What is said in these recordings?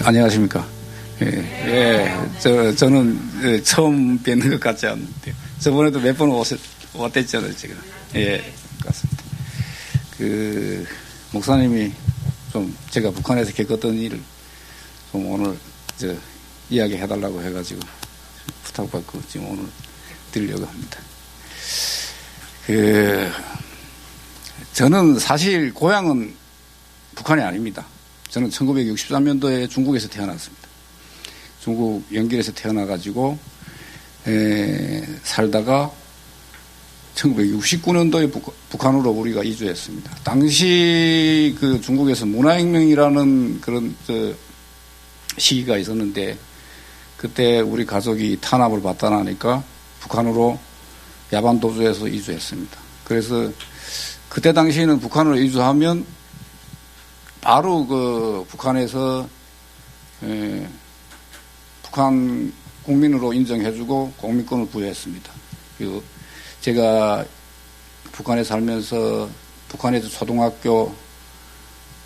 안녕하십니까. 저는 처음 뵙는 것 같지 않는데, 저번에도 몇 번 왔댔잖아요, 제가. 그렇습니다. 목사님이 좀 제가 북한에서 겪었던 일을 좀 오늘 이야기 해달라고 해가지고 부탁받고 지금 오늘 드리려고 합니다. 저는 사실 고향은 북한이 아닙니다. 저는 1963년도에 중국에서 태어났습니다. 중국 연길에서 태어나가지고 살다가 1969년도에 북한으로 우리가 이주했습니다. 당시 중국에서 문화혁명이라는 그런 시기가 있었는데, 그때 우리 가족이 탄압을 받다 나니까 북한으로 야반도주해서 이주했습니다. 그래서 그때 당시에는 북한으로 이주하면 바로 북한에서 북한 국민으로 인정해주고 국민권을 부여했습니다. 그리고 제가 북한에 살면서 북한에서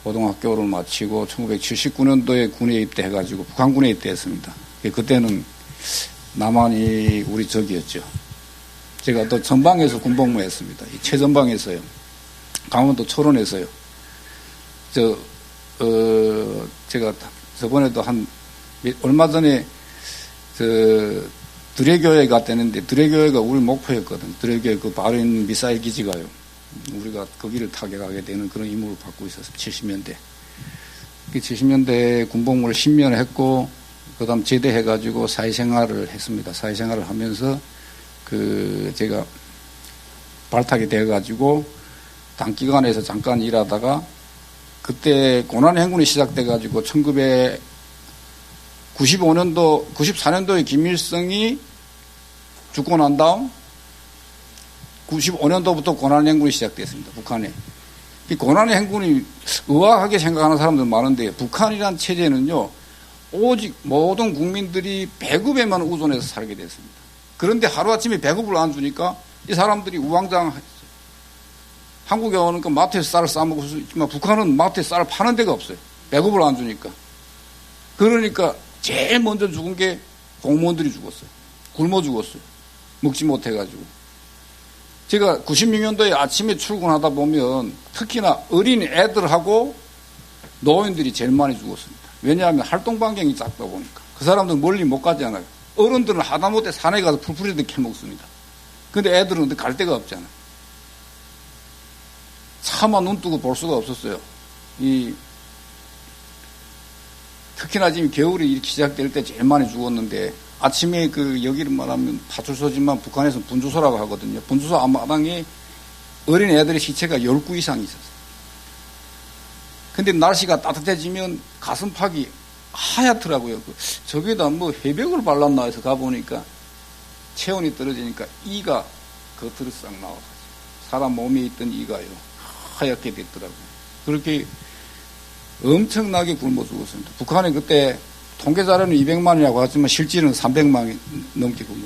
고등학교를 마치고 1979년도에 군에 입대해가지고 북한군에 입대했습니다. 그때는 남한이 우리 적이었죠. 제가 또 전방에서 군복무했습니다. 최전방에서요. 강원도 철원에서요. 제가 저번에도 얼마 전에 드레교회 갔다는데, 드레교회가 우리 목표였거든. 드레교회 바로 있는 미사일 기지가요. 우리가 거기를 타격하게 되는 그런 임무를 받고 있었어요. 70년대. 70년대 군복무를 10년 했고, 그 다음 제대해가지고 사회생활을 했습니다. 사회생활을 하면서 제가 발탁이 돼가지고 단기간에서 잠깐 일하다가, 그때 고난행군이 시작돼가지고 94년도에 김일성이 죽고 난 다음 95년도부터 고난행군이 시작됐습니다. 북한에. 이 고난행군이 의아하게 생각하는 사람들 많은데, 북한이란 체제는요, 오직 모든 국민들이 배급에만 의존해서 살게 됐습니다. 그런데 하루아침에 배급을 안 주니까 이 사람들이 우왕좌왕했어요. 한국에 오니까 마트에서 쌀을 싸먹을 수 있지만 북한은 마트에 쌀을 파는 데가 없어요. 배급을 안 주니까. 그러니까 제일 먼저 죽은 게 공무원들이 죽었어요. 굶어 죽었어요. 먹지 못해가지고. 제가 96년도에 아침에 출근하다 보면 특히나 어린 애들하고 노인들이 제일 많이 죽었습니다. 왜냐하면 활동 반경이 작다 보니까. 그 사람들은 멀리 못 가잖아요. 어른들은 하다못해 산에 가서 풀풀이도 캐먹습니다. 근데 애들은 갈 데가 없잖아요. 차마 눈 뜨고 볼 수가 없었어요. 특히나 지금 겨울이 이렇게 시작될 때 제일 많이 죽었는데, 아침에 여기를 말하면 파출소지만 북한에서는 분주소라고 하거든요. 분주소 앞마당에 어린 애들의 시체가 10구 이상 있었어요. 근데 날씨가 따뜻해지면 가슴팍이 하얗더라고요. 저기다 해벽을 발랐나 해서 가보니까 체온이 떨어지니까 이가 겉으로 싹 나와서 사람 몸에 있던 이가요, 하얗게 됐더라고요. 그렇게 엄청나게 굶어 죽었습니다. 북한에 그때 통계 자료는 200만이라고 하지만 실질은 300만이 넘게 굶어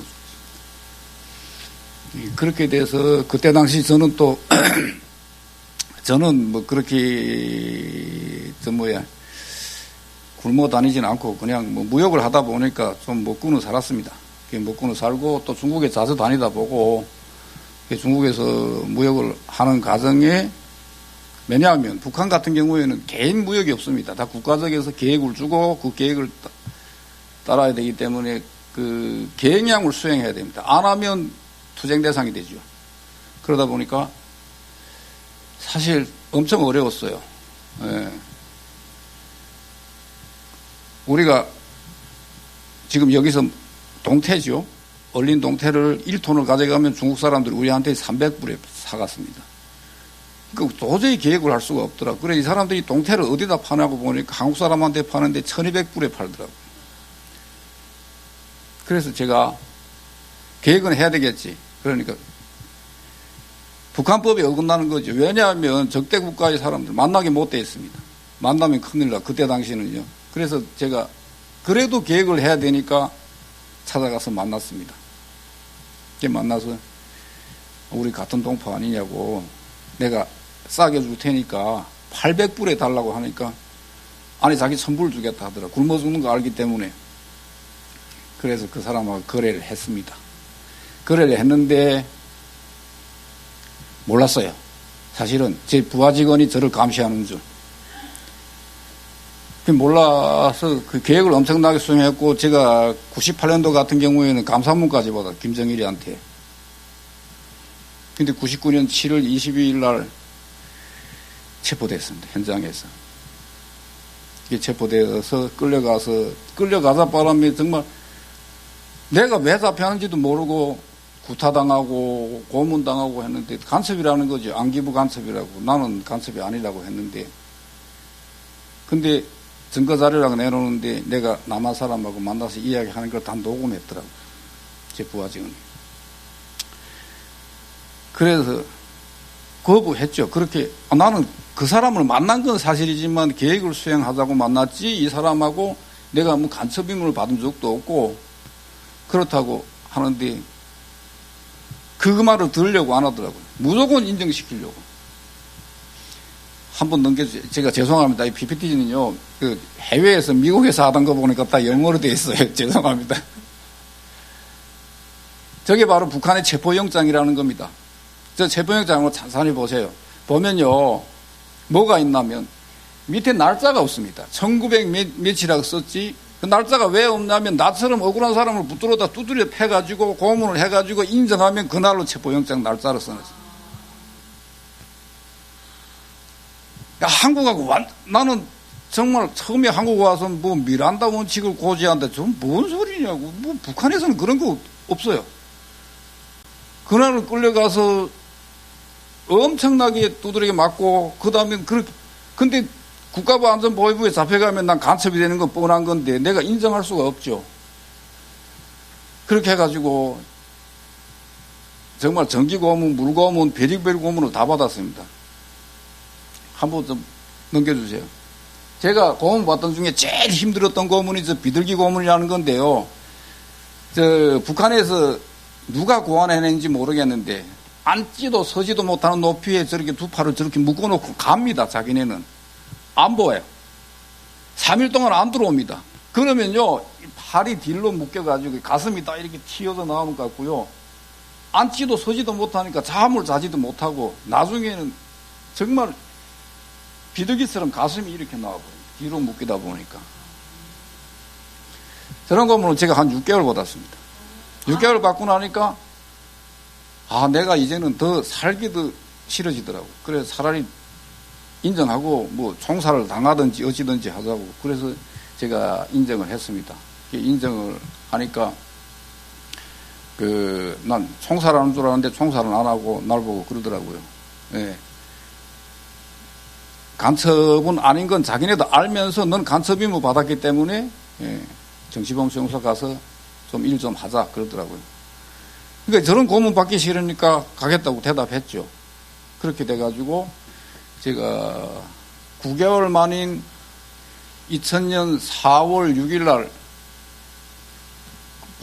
죽었습니다. 그렇게 돼서 그때 당시 저는 그렇게 굶어 다니진 않고 그냥 무역을 하다 보니까 좀 먹고는 살았습니다. 먹고는 살고 또 중국에 자주 다니다 보고, 중국에서 무역을 하는 과정에, 왜냐하면 북한 같은 경우에는 개인 무역이 없습니다. 다 국가적에서 계획을 주고 그 계획을 따라야 되기 때문에 계획량을 수행해야 됩니다. 안 하면 투쟁 대상이 되죠. 그러다 보니까 사실 엄청 어려웠어요. 우리가 지금 여기서 동태죠. 얼린 동태를 1톤을 가져가면 중국 사람들이 우리한테 300불에 사갔습니다. 도저히 계획을 할 수가 없더라고요. 그래, 이 사람들이 동태를 어디다 파냐고 보니까 한국 사람한테 파는데 1200불에 팔더라고요. 그래서 제가 계획은 해야 되겠지. 그러니까 북한법에 어긋나는 거죠. 왜냐하면 적대 국가의 사람들 만나게 못 돼 있습니다. 만나면 큰일 나. 그때 당시는요. 그래서 제가 그래도 계획을 해야 되니까 찾아가서 만났습니다. 만나서 우리 같은 동포 아니냐고, 내가 싸게 줄 테니까 800불에 달라고 하니까 아니, 자기 선불 주겠다 하더라. 굶어 죽는 거 알기 때문에. 그래서 그 사람하고 거래를 했습니다. 거래를 했는데 몰랐어요. 사실은 제 부하 직원이 저를 감시하는 줄. 몰라서 그 계획을 엄청나게 수행했고, 제가 98년도 같은 경우에는 감사문까지 받아, 김정일이한테. 근데 99년 7월 22일 날 체포됐습니다. 현장에서. 이게 체포되어서 끌려가자 바람에 정말 내가 왜 잡혀하는지도 모르고 구타당하고 고문당하고 했는데, 간첩이라는 거죠. 안기부 간첩이라고. 나는 간첩이 아니라고 했는데, 근데 증거 자료라고 내놓는데 내가 남한 사람하고 만나서 이야기하는 걸 다 녹음했더라고. 제 부하 직원이. 그래서 거부했죠. 그렇게 나는 그 사람을 만난 건 사실이지만 계획을 수행하자고 만났지, 이 사람하고 내가 뭐 간첩 임무를 받은 적도 없고 그렇다고 하는데, 그 말을 들으려고 안 하더라고요. 무조건 인정시키려고. 한번 넘겨주세요. 제가 죄송합니다. 이 PPT는요, 그 해외에서 미국에서 하던 거 보니까 다 영어로 되어 있어요. 죄송합니다. 저게 바로 북한의 체포영장이라는 겁니다. 저 체포영장을 자세히 보세요. 보면요, 뭐가 있냐면 밑에 날짜가 없습니다. 1900 며칠이라고 썼지. 그 날짜가 왜 없냐면 나처럼 억울한 사람을 붙들어다 두드려 패가지고 고문을 해가지고 인정하면 그날로 체포영장 날짜를 써놨어요. 야, 한국하고 나는 정말 처음에 한국 와서 뭐 미란다 원칙을 고지한다. 좀 뭔 소리냐고. 뭐 북한에서는 그런 거 없어요. 그날은 끌려가서 엄청나게 두드리게 맞고, 그 다음에 근데 국가부 안전보위부에 잡혀가면 난 간첩이 되는 건 뻔한 건데 내가 인정할 수가 없죠. 그렇게 해가지고 정말 전기고문, 물고문, 베리베리 고문을 다 받았습니다. 한번 좀 넘겨주세요. 제가 고문 받던 중에 제일 힘들었던 고문이 저 비둘기 고문이라는 건데요. 저 북한에서 누가 고안해낸지 모르겠는데 앉지도 서지도 못하는 높이에 저렇게 두 팔을 저렇게 묶어놓고 갑니다. 자기네는 안 보여요. 3일 동안 안 들어옵니다. 그러면요, 팔이 뒤로 묶여가지고 가슴이 다 이렇게 튀어서 나오는 것 같고요, 앉지도 서지도 못하니까 잠을 자지도 못하고 나중에는 정말 비둘기처럼 가슴이 이렇게 나와버려요. 뒤로 묶이다 보니까. 저런 고문을 제가 한 6개월 받았습니다. 6개월 받고 나니까 내가 이제는 더 살기도 싫어지더라고. 그래서 차라리 인정하고 뭐 총살을 당하든지 어찌든지 하자고. 그래서 제가 인정을 했습니다. 인정을 하니까 난 총살하는 줄 알았는데 총살은 안 하고 날 보고 그러더라고요. 예. 간첩은 아닌 건 자기네도 알면서 넌 간첩 임무 받았기 때문에 정치범 수용소 가서 좀 일 좀 하자 그러더라고요. 그러니까 저런 고문 받기 싫으니까 가겠다고 대답했죠. 그렇게 돼가지고 제가 9개월 만인 2000년 4월 6일 날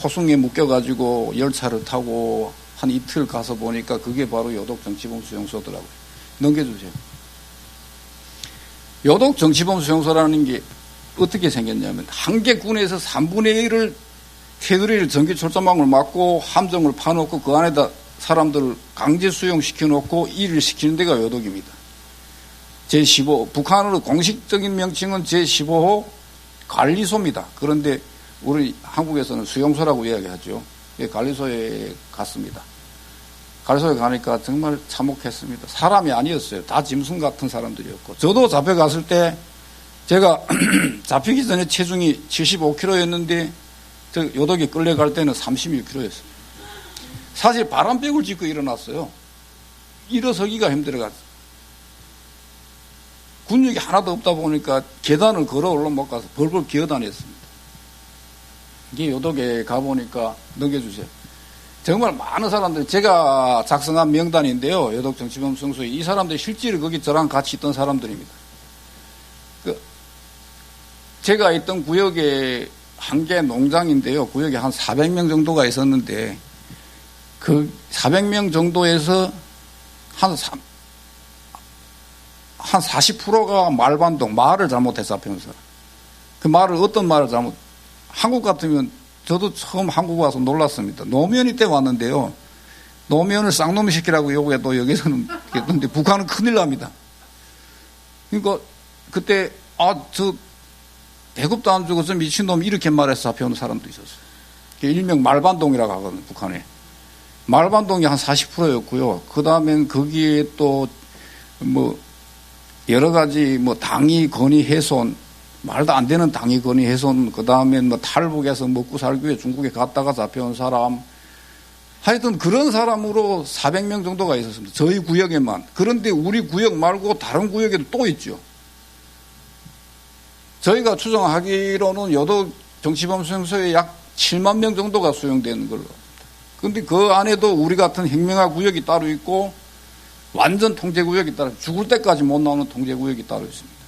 포승에 묶여가지고 열차를 타고 한 이틀 가서 보니까 그게 바로 요독 정치범 수용소더라고요. 넘겨주세요. 요독 정치범 수용소라는 게 어떻게 생겼냐면 한 개 군에서 3분의 1을 테두리를 전기 철조망을 막고 함정을 파놓고 그 안에다 사람들을 강제 수용시켜놓고 일을 시키는 데가 요독입니다. 제15, 북한으로 공식적인 명칭은 제15호 관리소입니다. 그런데 우리 한국에서는 수용소라고 이야기하죠. 관리소에 갔습니다. 관리소에 가니까 정말 참혹했습니다. 사람이 아니었어요. 다 짐승 같은 사람들이었고. 저도 잡혀갔을 때 제가 잡히기 전에 체중이 75kg였는데 저 요독에 끌려갈 때는 31kg였어요. 사실 바람벽을 짚고 일어났어요. 일어서기가 힘들어갔어요. 근육이 하나도 없다 보니까 계단을 걸어 올라 못 가서 벌벌 기어다녔습니다. 이게 요독에 가보니까 넘겨주세요. 정말 많은 사람들이 제가 작성한 명단인데요. 요독 정치범 수용소에 이 사람들이 실제로 거기 저랑 같이 있던 사람들입니다. 제가 있던 구역에 한 개 농장인데요. 구역에 한 400명 정도가 있었는데 그 400명 정도에서 한 40%가 말반동, 말을 잘못해서 잡혀온 사람. 그 말을, 어떤 말을 잘못, 한국 같으면 저도 처음 한국 와서 놀랐습니다. 노무현이 때 왔는데요. 노무현을 쌍놈 시키라고 요구해도 여기서는 했는데 북한은 큰일 납니다. 그러니까 그때 저 배급도 안 주고 저 미친놈 이렇게 말해서 잡혀오는 사람도 있었어요. 일명 말반동이라고 하거든요. 북한에. 말반동이 한 40%였고요. 그 다음엔 거기에 또 뭐 여러 가지 뭐 당위 건의 훼손, 말도 안 되는 당위 건의 훼손, 그 다음엔 뭐 탈북해서 먹고 살기 위해 중국에 갔다가 잡혀온 사람, 하여튼 그런 사람으로 400명 정도가 있었습니다. 저희 구역에만. 그런데 우리 구역 말고 다른 구역에도 또 있죠. 저희가 추정하기로는 여도 정치범 수용소에 약 7만 명 정도가 수용되는 걸로. 그런데 그 안에도 우리 같은 혁명화 구역이 따로 있고 완전 통제구역이 따로, 죽을 때까지 못 나오는 통제구역이 따로 있습니다.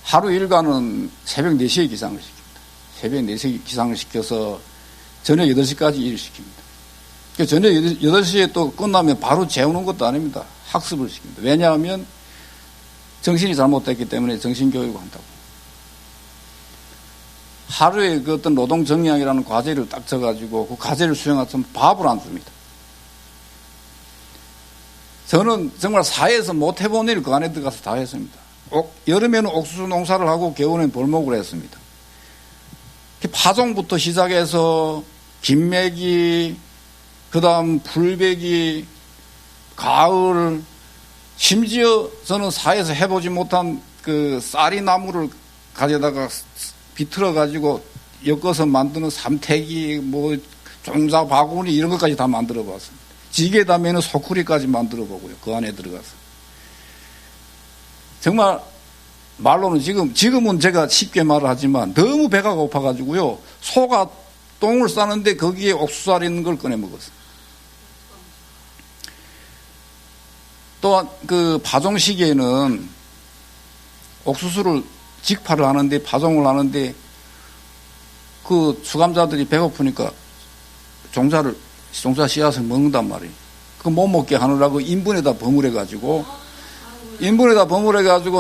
하루 일과는 새벽 4시에 기상을 시킵니다. 새벽 4시에 기상을 시켜서 저녁 8시까지 일을 시킵니다. 저녁 8시에 또 끝나면 바로 재우는 것도 아닙니다. 학습을 시킵니다. 왜냐하면 정신이 잘못됐기 때문에 정신교육을 한다고. 하루에 그 어떤 노동 정량이라는 과제를 딱 져가지고 그 과제를 수행하면 밥을 안 줍니다. 저는 정말 사회에서 못 해본 일 그 안에 들어가서 다 했습니다. 여름에는 옥수수 농사를 하고 겨울에는 벌목을 했습니다. 파종부터 시작해서 김매기, 그 다음 풀베기, 가을, 심지어 저는 사회에서 해보지 못한 그 쌀이 나무를 가져다가 비틀어 가지고 엮어서 만드는 삼태기, 뭐 종자 바구니 이런 것까지 다 만들어 봤습니다. 지게담에는 소쿠리까지 만들어 보고요. 그 안에 들어가서. 정말 말로는 지금은 제가 쉽게 말을 하지만 너무 배가 고파가지고요. 소가 똥을 싸는데 거기에 옥수수알 있는 걸 꺼내 먹었어요. 또한 그 파종 시기에는 옥수수를 직파를 하는데 파종을 하는데 그 수감자들이 배고프니까 종자 씨앗을 먹는단 말이에요. 그 못 먹게 하느라고 인분에다 버무려가지고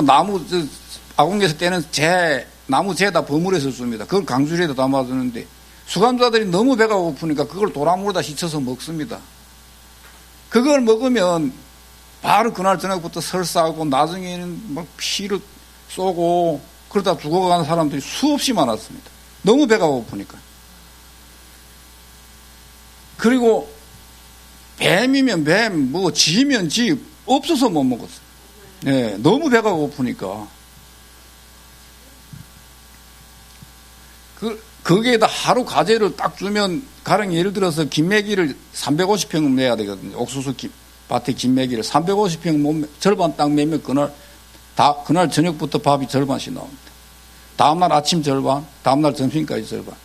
나무, 아궁에서 떼는 나무 재에다 버무려서 줍니다. 그걸 강주리에다 담아주는데 수감자들이 너무 배가 고프니까 그걸 도라물에다 씻어서 먹습니다. 그걸 먹으면 바로 그날 저녁부터 설사하고 나중에는 막 피를 쏘고 그러다 죽어가는 사람들이 수없이 많았습니다. 너무 배가 고프니까. 그리고 뱀이면 뱀, 뭐 쥐면 쥐 없어서 못 먹었어요. 네, 너무 배가 고프니까. 거기에다 하루 과제를 딱 주면 가령 예를 들어서 김매기를 350평 내야 되거든요. 옥수수 밭에 김매기를 350평 절반 딱 매면 그날 저녁부터 밥이 절반씩 나옵니다. 다음날 아침 절반, 다음날 점심까지 절반.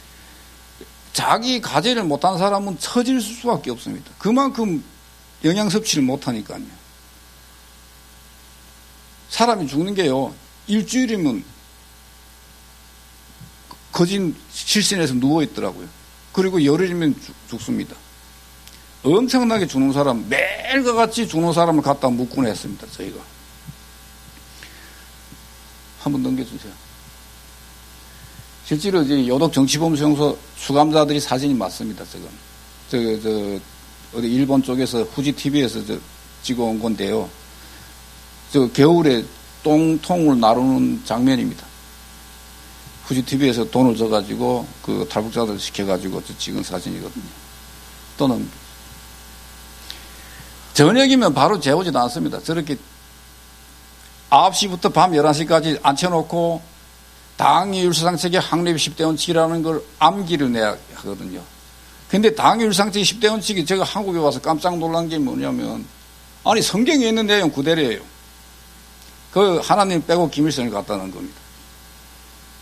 자기 과제를 못한 사람은 처질 수밖에 없습니다. 그만큼 영양 섭취를 못하니까요. 사람이 죽는 게요, 일주일이면 거진 실신에서 누워있더라고요. 그리고 열흘이면 죽습니다. 엄청나게 죽는 사람, 매일과 같이 죽는 사람을 갖다 묵곤 했습니다, 저희가. 한번 넘겨주세요. 실제로 이제 요독 정치범 수용소 수감자들이 사진이 맞습니다, 지금. 어디 일본 쪽에서 후지 TV에서 찍어온 건데요. 겨울에 똥통을 나누는 장면입니다. 후지 TV에서 돈을 줘가지고 그 탈북자들 시켜가지고 찍은 사진이거든요. 또는 저녁이면 바로 재우지도 않습니다. 저렇게 9시부터 밤 11시까지 앉혀놓고 당위율상책의 확립 10대 원칙이라는 걸 암기를 내야 하거든요. 근데 당위율상책 10대 원칙이 제가 한국에 와서 깜짝 놀란 게 뭐냐면, 아니 성경에 있는 내용 그대로예요. 그 하나님 빼고 김일성을 갖다는 겁니다.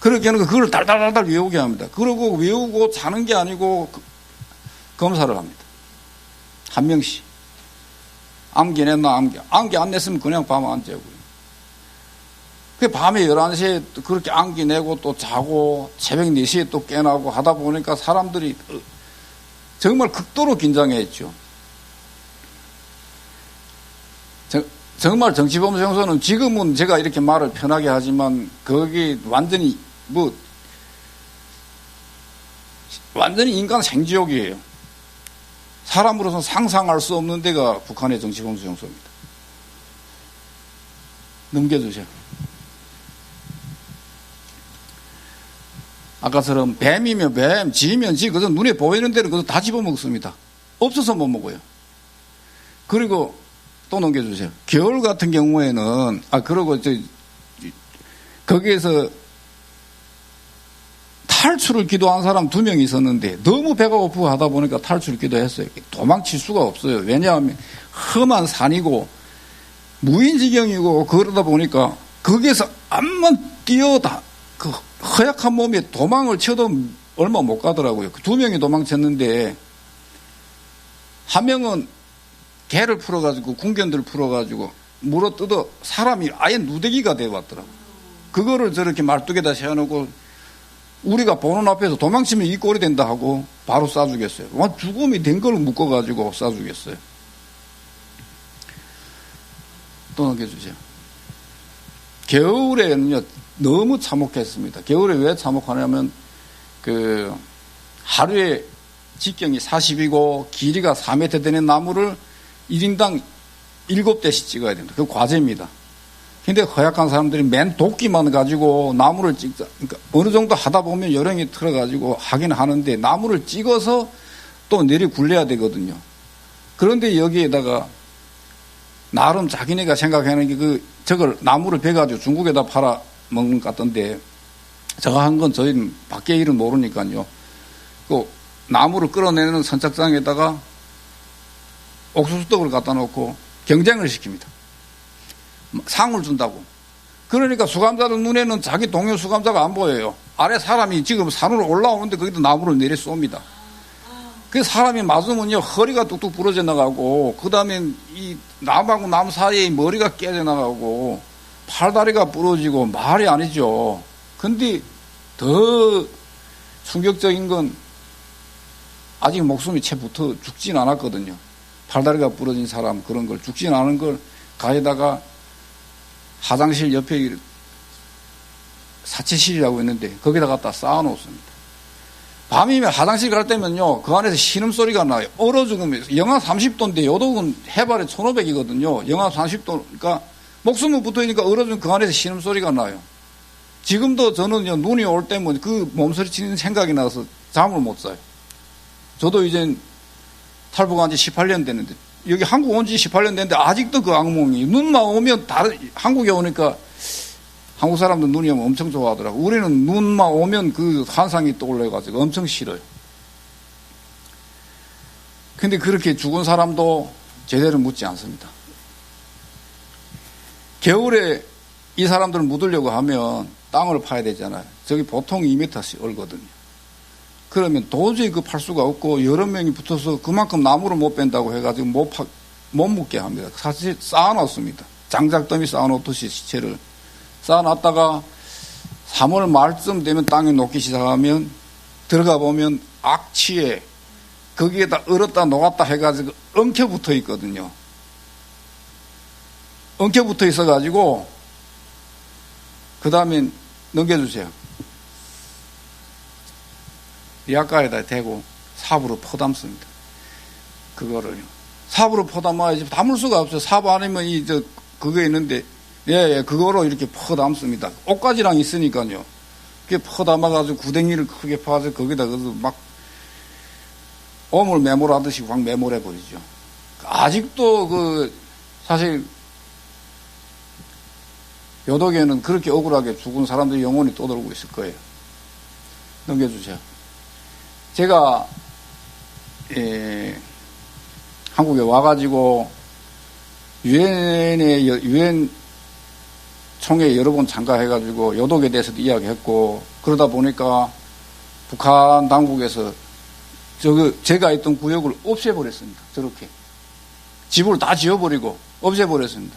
그렇게 하는 거 그걸 달달달달 외우게 합니다. 그러고 외우고 자는 게 아니고 검사를 합니다. 한 명씩. 암기 냈나 암기 안 냈으면 그냥 밤 안 재고요. 그 밤에 11시에 그렇게 암기 내고 또 자고 새벽 4시에 또 깨나고 하다 보니까 사람들이 정말 극도로 긴장했죠. 정말 정치범죄 형사는 지금은 제가 이렇게 말을 편하게 하지만 거기 완전히 완전히 인간 생지옥이에요. 사람으로서는 상상할 수 없는 데가 북한의 정치범죄 형사입니다. 넘겨주세요. 아까처럼 뱀이면 뱀, 쥐면 쥐, 그래서 눈에 보이는 대로 그거 다 집어먹습니다. 없어서 못 먹어요. 그리고 또 넘겨주세요. 겨울 같은 경우에는, 그러고 거기에서 탈출을 기도한 사람 2명이 있었는데 너무 배가 고프고 하다 보니까 탈출을 기도했어요. 도망칠 수가 없어요. 왜냐하면 험한 산이고 무인지경이고 그러다 보니까 거기에서 암만 뛰어다 그 허약한 몸에 도망을 쳐도 얼마 못 가더라고요. 2명이 도망쳤는데 한 명은 개를 풀어가지고 궁견들 풀어가지고 물어 뜯어 사람이 아예 누대기가 되어왔더라고요. 그거를 저렇게 말뚝에다 세워놓고 우리가 보는 앞에서 도망치면 이 꼴이 된다 하고 바로 쏴주겠어요. 와, 죽음이 된 걸 묶어가지고 쏴주겠어요. 또 넘겨주세요. 겨울에는요, 너무 참혹했습니다. 겨울에 왜 참혹하냐면, 하루에 직경이 40이고 길이가 4m 되는 나무를 1인당 7대씩 찍어야 됩니다. 그 과제입니다. 근데 허약한 사람들이 맨 도끼만 가지고 나무를 찍자. 그러니까 어느 정도 하다 보면 요령이 틀어가지고 하긴 하는데 나무를 찍어서 또 내리 굴려야 되거든요. 그런데 여기에다가 나름 자기네가 생각하는 게 저걸 나무를 베가지고 중국에다 팔아 먹는 것 같던데 저거 한 건 저희는 밖에 일은 모르니까요. 그 나무를 끌어내는 선착장에다가 옥수수떡을 갖다 놓고 경쟁을 시킵니다. 상을 준다고. 그러니까 수감자들 눈에는 자기 동료 수감자가 안 보여요. 아래 사람이 지금 산으로 올라오는데 거기다 나무를 내려 쏩니다. 그 사람이 맞으면요 허리가 뚝뚝 부러져 나가고 그 다음에 이 나무하고 나무 사이에 머리가 깨져 나가고 팔다리가 부러지고 말이 아니죠. 근데 더 충격적인 건 아직 목숨이 채 붙어 죽진 않았거든요. 팔다리가 부러진 사람 그런 걸 죽진 않은 걸 가에다가 화장실 옆에 사체실이라고 있는데 거기다 갖다 쌓아놓습니다. 밤이면 화장실 갈 때면요 그 안에서 신음소리가 나요. 얼어 죽으면서 영하 30도인데 요독은 해발에 1500이거든요. 영하 30도 그러니까 목숨은 붙어있으니까 얼어 죽으면 그 안에서 신음소리가 나요. 지금도 저는요 눈이 올 때면 그 몸소리 치는 생각이 나서 잠을 못 자요. 저도 이제 탈북한 지 18년 됐는데 여기 한국 온 지 18년 됐는데 아직도 그 악몽이 눈만 오면 한국에 오니까 한국 사람들 눈이 오면 엄청 좋아하더라고. 우리는 눈만 오면 그 환상이 떠올라가지고 엄청 싫어요. 근데 그렇게 죽은 사람도 제대로 묻지 않습니다. 겨울에 이 사람들을 묻으려고 하면 땅을 파야 되잖아요. 저기 보통 2m씩 얼거든요. 그러면 도저히 그 팔 수가 없고 여러 명이 붙어서 그만큼 나무를 못 뺀다고 해가지고 못 묻게 합니다. 사실 쌓아놨습니다. 장작더미 쌓아놓듯이 시체를 쌓아놨다가 3월 말쯤 되면 땅에 녹기 시작하면 들어가 보면 악취에 거기에다 얼었다 녹았다 해가지고 엉켜 붙어 있거든요. 엉켜 붙어 있어가지고 그 다음에 넘겨주세요. 약가에다 대고 삽으로 퍼담습니다. 그거를요. 삽으로 퍼담아야지 담을 수가 없어요. 삽 아니면 그거 있는데 예, 그거로 이렇게 퍼담습니다. 옷가지랑 있으니까요. 그게 퍼담아가지고 구덩이를 크게 파서 거기다 막 오물 매몰하듯이 확 매몰해버리죠. 아직도 사실 요독에는 그렇게 억울하게 죽은 사람들이 영혼이 떠돌고 있을 거예요. 넘겨주세요. 제가 한국에 와가지고 유엔 총회에 여러 번 참가해가지고 요독에 대해서도 이야기했고 그러다 보니까 북한 당국에서 제가 있던 구역을 없애버렸습니다. 저렇게 집을 다 지어버리고 없애버렸습니다.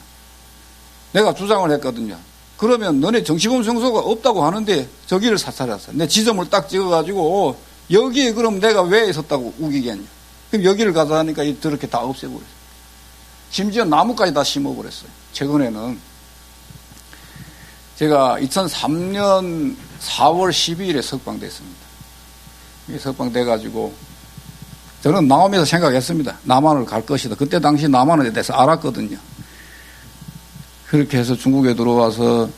내가 주장을 했거든요. 그러면 너네 정치범 성소가 없다고 하는데 저기를 사찰했어. 내 지점을 딱 찍어가지고 여기에 그럼 내가 왜 있었다고 우기겠냐. 그럼 여기를 가자 하니까 저렇게 다 없애버렸어요. 심지어 나무까지 다 심어버렸어요. 최근에는 제가 2003년 4월 12일에 석방됐습니다. 석방돼가지고 저는 나오면서 생각했습니다. 남한을 갈 것이다. 그때 당시 남한에 대해서 알았거든요. 그렇게 해서 중국에 들어와서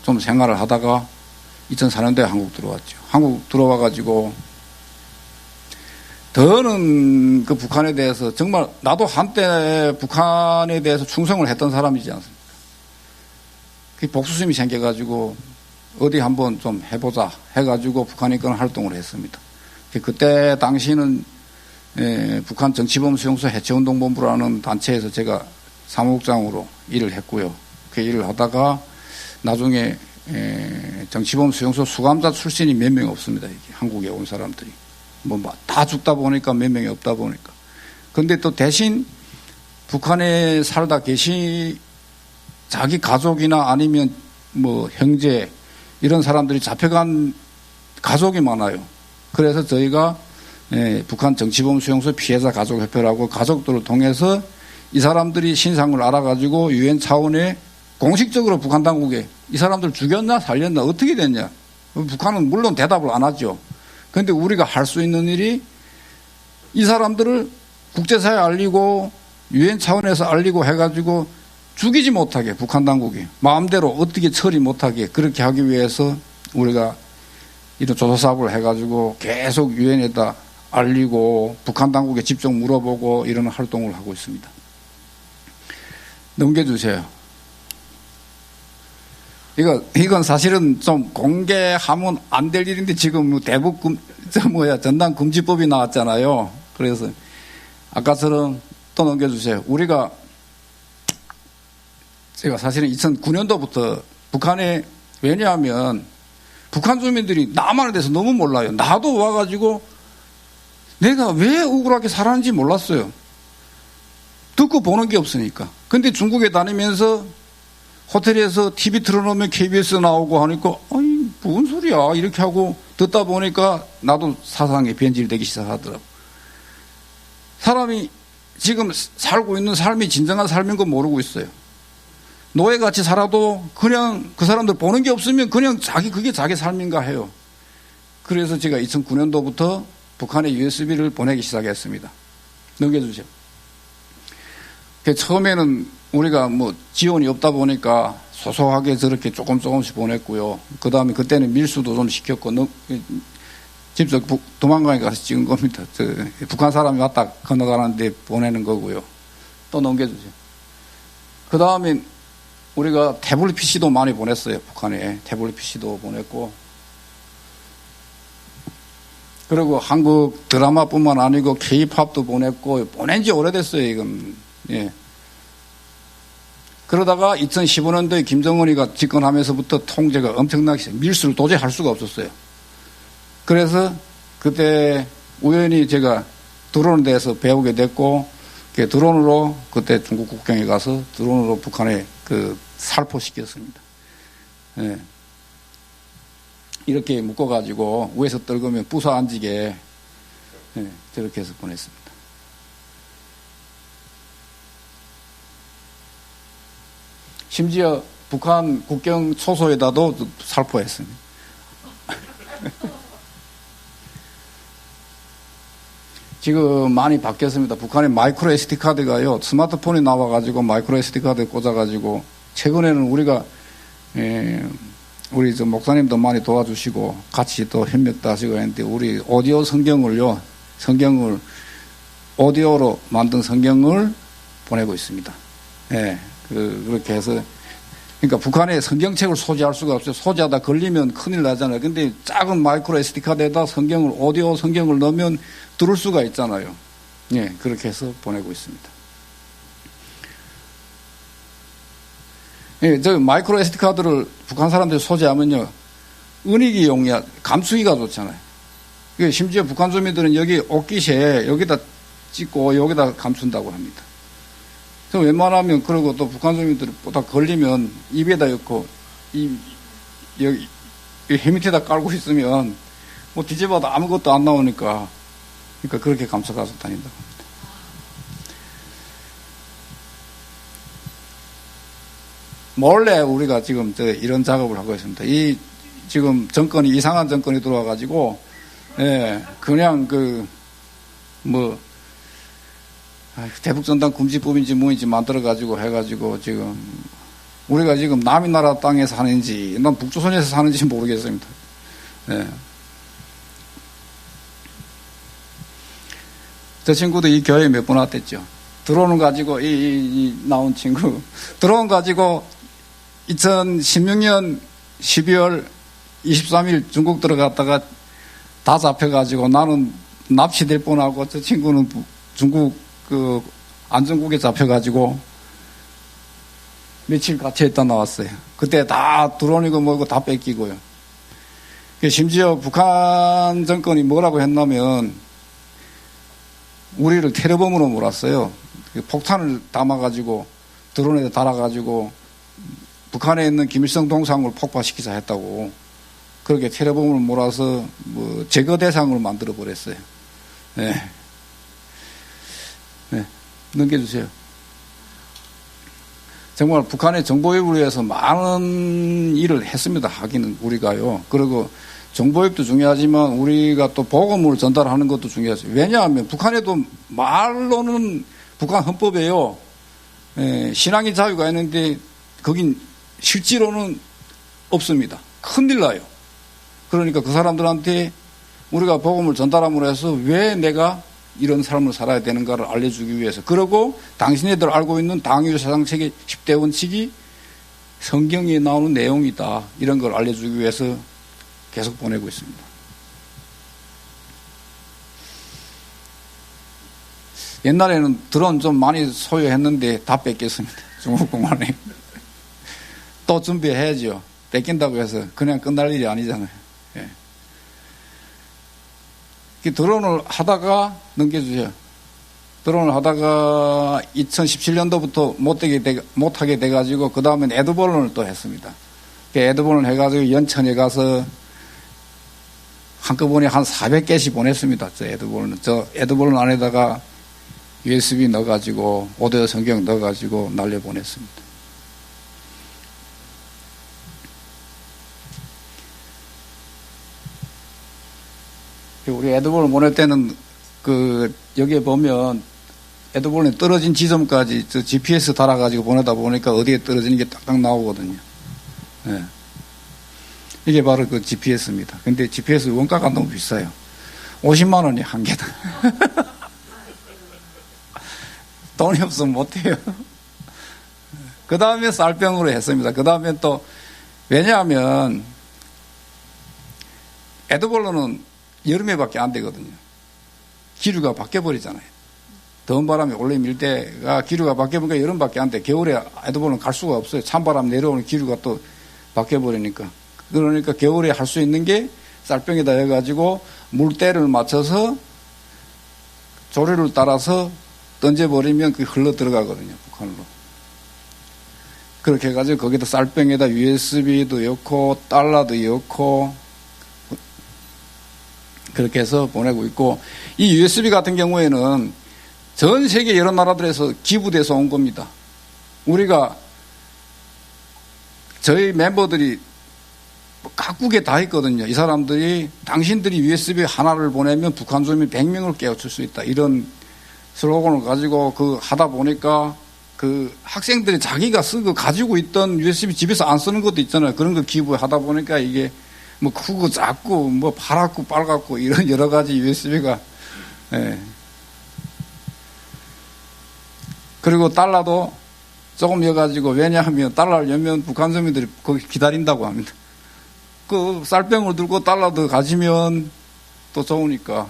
좀 생활을 하다가 2004년도에 한국 들어왔죠. 한국 들어와가지고 더는 그 북한에 대해서 정말 나도 한때 북한에 대해서 충성을 했던 사람이지 않습니까? 그 복수심이 생겨가지고 어디 한번 좀 해보자 해가지고 북한에 그런 활동을 했습니다. 그때 당시는 북한 정치범수용소 해체운동본부라는 단체에서 제가 사무국장으로 일을 했고요. 그 일을 하다가 나중에 정치범수용소 수감자 출신이 몇 명 없습니다. 이게 한국에 온 사람들이. 뭐 다 죽다 보니까 몇 명이 없다 보니까. 근데 또 대신 북한에 살다 자기 가족이나 아니면 뭐 형제 이런 사람들이 잡혀간 가족이 많아요. 그래서 저희가 북한 정치범수용소 피해자 가족협회라고 가족들을 통해서 이 사람들이 신상을 알아가지고 유엔 차원에 공식적으로 북한 당국에 이 사람들 죽였나 살렸나 어떻게 됐냐. 북한은 물론 대답을 안 하죠. 그런데 우리가 할 수 있는 일이 이 사람들을 국제사회에 알리고 유엔 차원에서 알리고 해가지고 죽이지 못하게 북한 당국이 마음대로 어떻게 처리 못하게 그렇게 하기 위해서 우리가 이런 조사사업을 해가지고 계속 유엔에다 알리고 북한 당국에 직접 물어보고 이런 활동을 하고 있습니다. 넘겨주세요. 이건 사실은 좀 공개하면 안 될 일인데 지금 전당금지법이 나왔잖아요. 그래서 아까처럼 또 넘겨주세요. 제가 사실은 2009년도부터 북한에 왜냐하면 북한 주민들이 남한에 대해서 너무 몰라요. 나도 와가지고 내가 왜 억울하게 살았는지 몰랐어요. 듣고 보는 게 없으니까. 근데 중국에 다니면서 호텔에서 TV 틀어놓으면 KBS 나오고 하니까 아니 뭔 소리야 이렇게 하고 듣다 보니까 나도 사상이 변질되기 시작하더라고. 사람이 지금 살고 있는 삶이 진정한 삶인 거 모르고 있어요. 노예같이 살아도 그냥 그 사람들 보는 게 없으면 그냥 그게 자기 삶인가 해요. 그래서 제가 2009년도부터 북한에 USB를 보내기 시작했습니다. 넘겨주세요. 처음에는 우리가 뭐 지원이 없다 보니까 소소하게 저렇게 조금씩 보냈고요. 그 다음에 그때는 밀수도 좀 시켰고, 직접 도망가니 가서 찍은 겁니다. 북한 사람이 왔다 건너가는데 보내는 거고요. 또 넘겨주세요. 그 다음에 우리가 태블릿 PC도 많이 보냈어요. 북한에 태블릿 PC도 보냈고, 그리고 한국 드라마뿐만 아니고 K-팝도 보냈고, 보낸 지 오래됐어요, 이건. 예. 그러다가 2015년도에 김정은이가 집권하면서부터 통제가 엄청나게 있어요. 밀수를 도저히 할 수가 없었어요. 그래서 그때 우연히 제가 드론에 대해서 배우게 됐고, 드론으로 그때 중국 국경에 가서 드론으로 북한에 살포시켰습니다. 예. 이렇게 묶어가지고 위에서 떨구면 부서 앉게 저렇게 해서 보냈습니다. 심지어 북한 국경 초소에다도 살포했습니다. 지금 많이 바뀌었습니다. 북한의 마이크로 SD 카드가요, 스마트폰이 나와가지고 마이크로 SD 카드에 꽂아가지고, 최근에는 우리가, 우리 목사님도 많이 도와주시고, 같이 또 협력도 하시고 했는데, 우리 오디오 성경을 오디오로 만든 성경을 보내고 있습니다. 예, 그렇게 해서, 그러니까 북한에 성경책을 소지할 수가 없어요. 소지하다 걸리면 큰일 나잖아요. 근데 작은 마이크로 SD 카드에다 오디오 성경을 넣으면 들을 수가 있잖아요. 예, 그렇게 해서 보내고 있습니다. 예, 저 마이크로 SD 카드를 북한 사람들이 소지하면요, 은닉이 용이야, 감추기가 좋잖아요. 심지어 북한 주민들은 여기 옷깃에 여기다 찍고 여기다 감춘다고 합니다. 웬만하면, 그러고 또 북한 주민들이 보다 걸리면 입에다 넣고, 여기 해 밑에다 깔고 있으면, 뭐 뒤집어도 아무것도 안 나오니까, 그러니까 그렇게 감춰가서 다닌다고 합니다. 몰래 우리가 지금 이런 작업을 하고 있습니다. 이 지금 정권이 이상한 정권이 들어와가지고 예, 그냥 대북전단 금지법인지 뭐인지 만들어가지고 해가지고 지금 우리가 지금 남의 나라 땅에 사는지 난 북조선에서 사는지 모르겠습니다. 예. 저 친구도 이 교회 몇 번 왔댔죠. 드론을 가지고 이 나온 친구 드론 가지고 2016년 12월 23일 중국 들어갔다가 다 잡혀가지고 나는 납치될 뻔하고 저 친구는 중국 안전국에 잡혀가지고 며칠 같이 있다 나왔어요. 그때 다 드론이고 뭐고 다 뺏기고요. 심지어 북한 정권이 뭐라고 했냐면 우리를 테러범으로 몰았어요. 폭탄을 담아가지고 드론에 달아가지고 북한에 있는 김일성 동상을 폭파시키자 했다고 그렇게 테러범을 몰아서 제거 대상으로 만들어 버렸어요. 네. 네. 넘겨주세요. 정말 북한의 정보유입을 위해서 많은 일을 했습니다. 하기는 우리가요. 그리고 정보유입도 중요하지만 우리가 또 복음을 전달하는 것도 중요하죠. 왜냐하면 북한에도 말로는 북한 헌법에요. 신앙의 자유가 있는데 거긴 실제로는 없습니다. 큰일 나요. 그러니까 그 사람들한테 우리가 복음을 전달함으로 해서 왜 내가 이런 삶을 살아야 되는가를 알려주기 위해서 그리고 당신네들 알고 있는 당일 세상책의 10대 원칙이 성경에 나오는 내용이다. 이런 걸 알려주기 위해서 계속 보내고 있습니다. 옛날에는 드론 좀 많이 소유했는데 다 뺏겼습니다. 중국공안에. 또 준비해야죠. 뺏긴다고 해서 그냥 끝날 일이 아니잖아요. 예. 드론을 하다가 넘겨주세요. 드론을 하다가 2017년도부터 못하게 돼가지고 그 다음엔 에드벌론을 또 했습니다. 에드벌론 해가지고 연천에 가서 한꺼번에 한 400개씩 보냈습니다. 저 에드벌론 안에다가 USB 넣어가지고 오디오 성경 넣어가지고 날려보냈습니다. 우리 에드벌론 보낼 때는 여기에 보면 에드벌론에 떨어진 지점까지 GPS 달아가지고 보내다 보니까 어디에 떨어지는 게 딱딱 나오거든요. 네. 이게 바로 그 GPS입니다. 근데 GPS 원가가 너무 비싸요. 50만 원이 한 개다. 돈이 없으면 못해요. 그 다음에 쌀병으로 했습니다. 그 다음에 또, 왜냐하면, 에드벌론은 여름에밖에 안 되거든요. 기류가 바뀌어버리잖아요. 더운 바람이 올해 밀 때가 기류가 바뀌어보니까 여름밖에 안 돼. 겨울에 에드벌론 갈 수가 없어요. 찬바람 내려오는 기류가 또 바뀌어버리니까. 그러니까 겨울에 할 수 있는 게 쌀병에다 해가지고 물때를 맞춰서 조류를 따라서 던져버리면 그게 흘러 들어가거든요. 북한으로. 그렇게 해가지고 거기다 쌀병에다 USB도 넣고 달러도 넣고 그렇게 해서 보내고 있고 이 USB 같은 경우에는 전 세계 여러 나라들에서 기부돼서 온 겁니다. 우리가 저희 멤버들이 각국에 다 있거든요. 이 사람들이 당신들이 USB 하나를 보내면 북한 주민 100명을 깨우칠 수 있다. 이런 슬로건을 가지고 하다 보니까 학생들이 자기가 쓰고 가지고 있던 USB 집에서 안 쓰는 것도 있잖아요. 그런 거 기부하다 보니까 이게 뭐 크고 작고 뭐 파랗고 빨갛고 이런 여러 가지 USB가 예. 그리고 달러도 조금 여가지고 왜냐하면 달러를 열면 북한 주민들이 거기 기다린다고 합니다. 그 쌀병을 들고 달러도 가지면 또 좋으니까.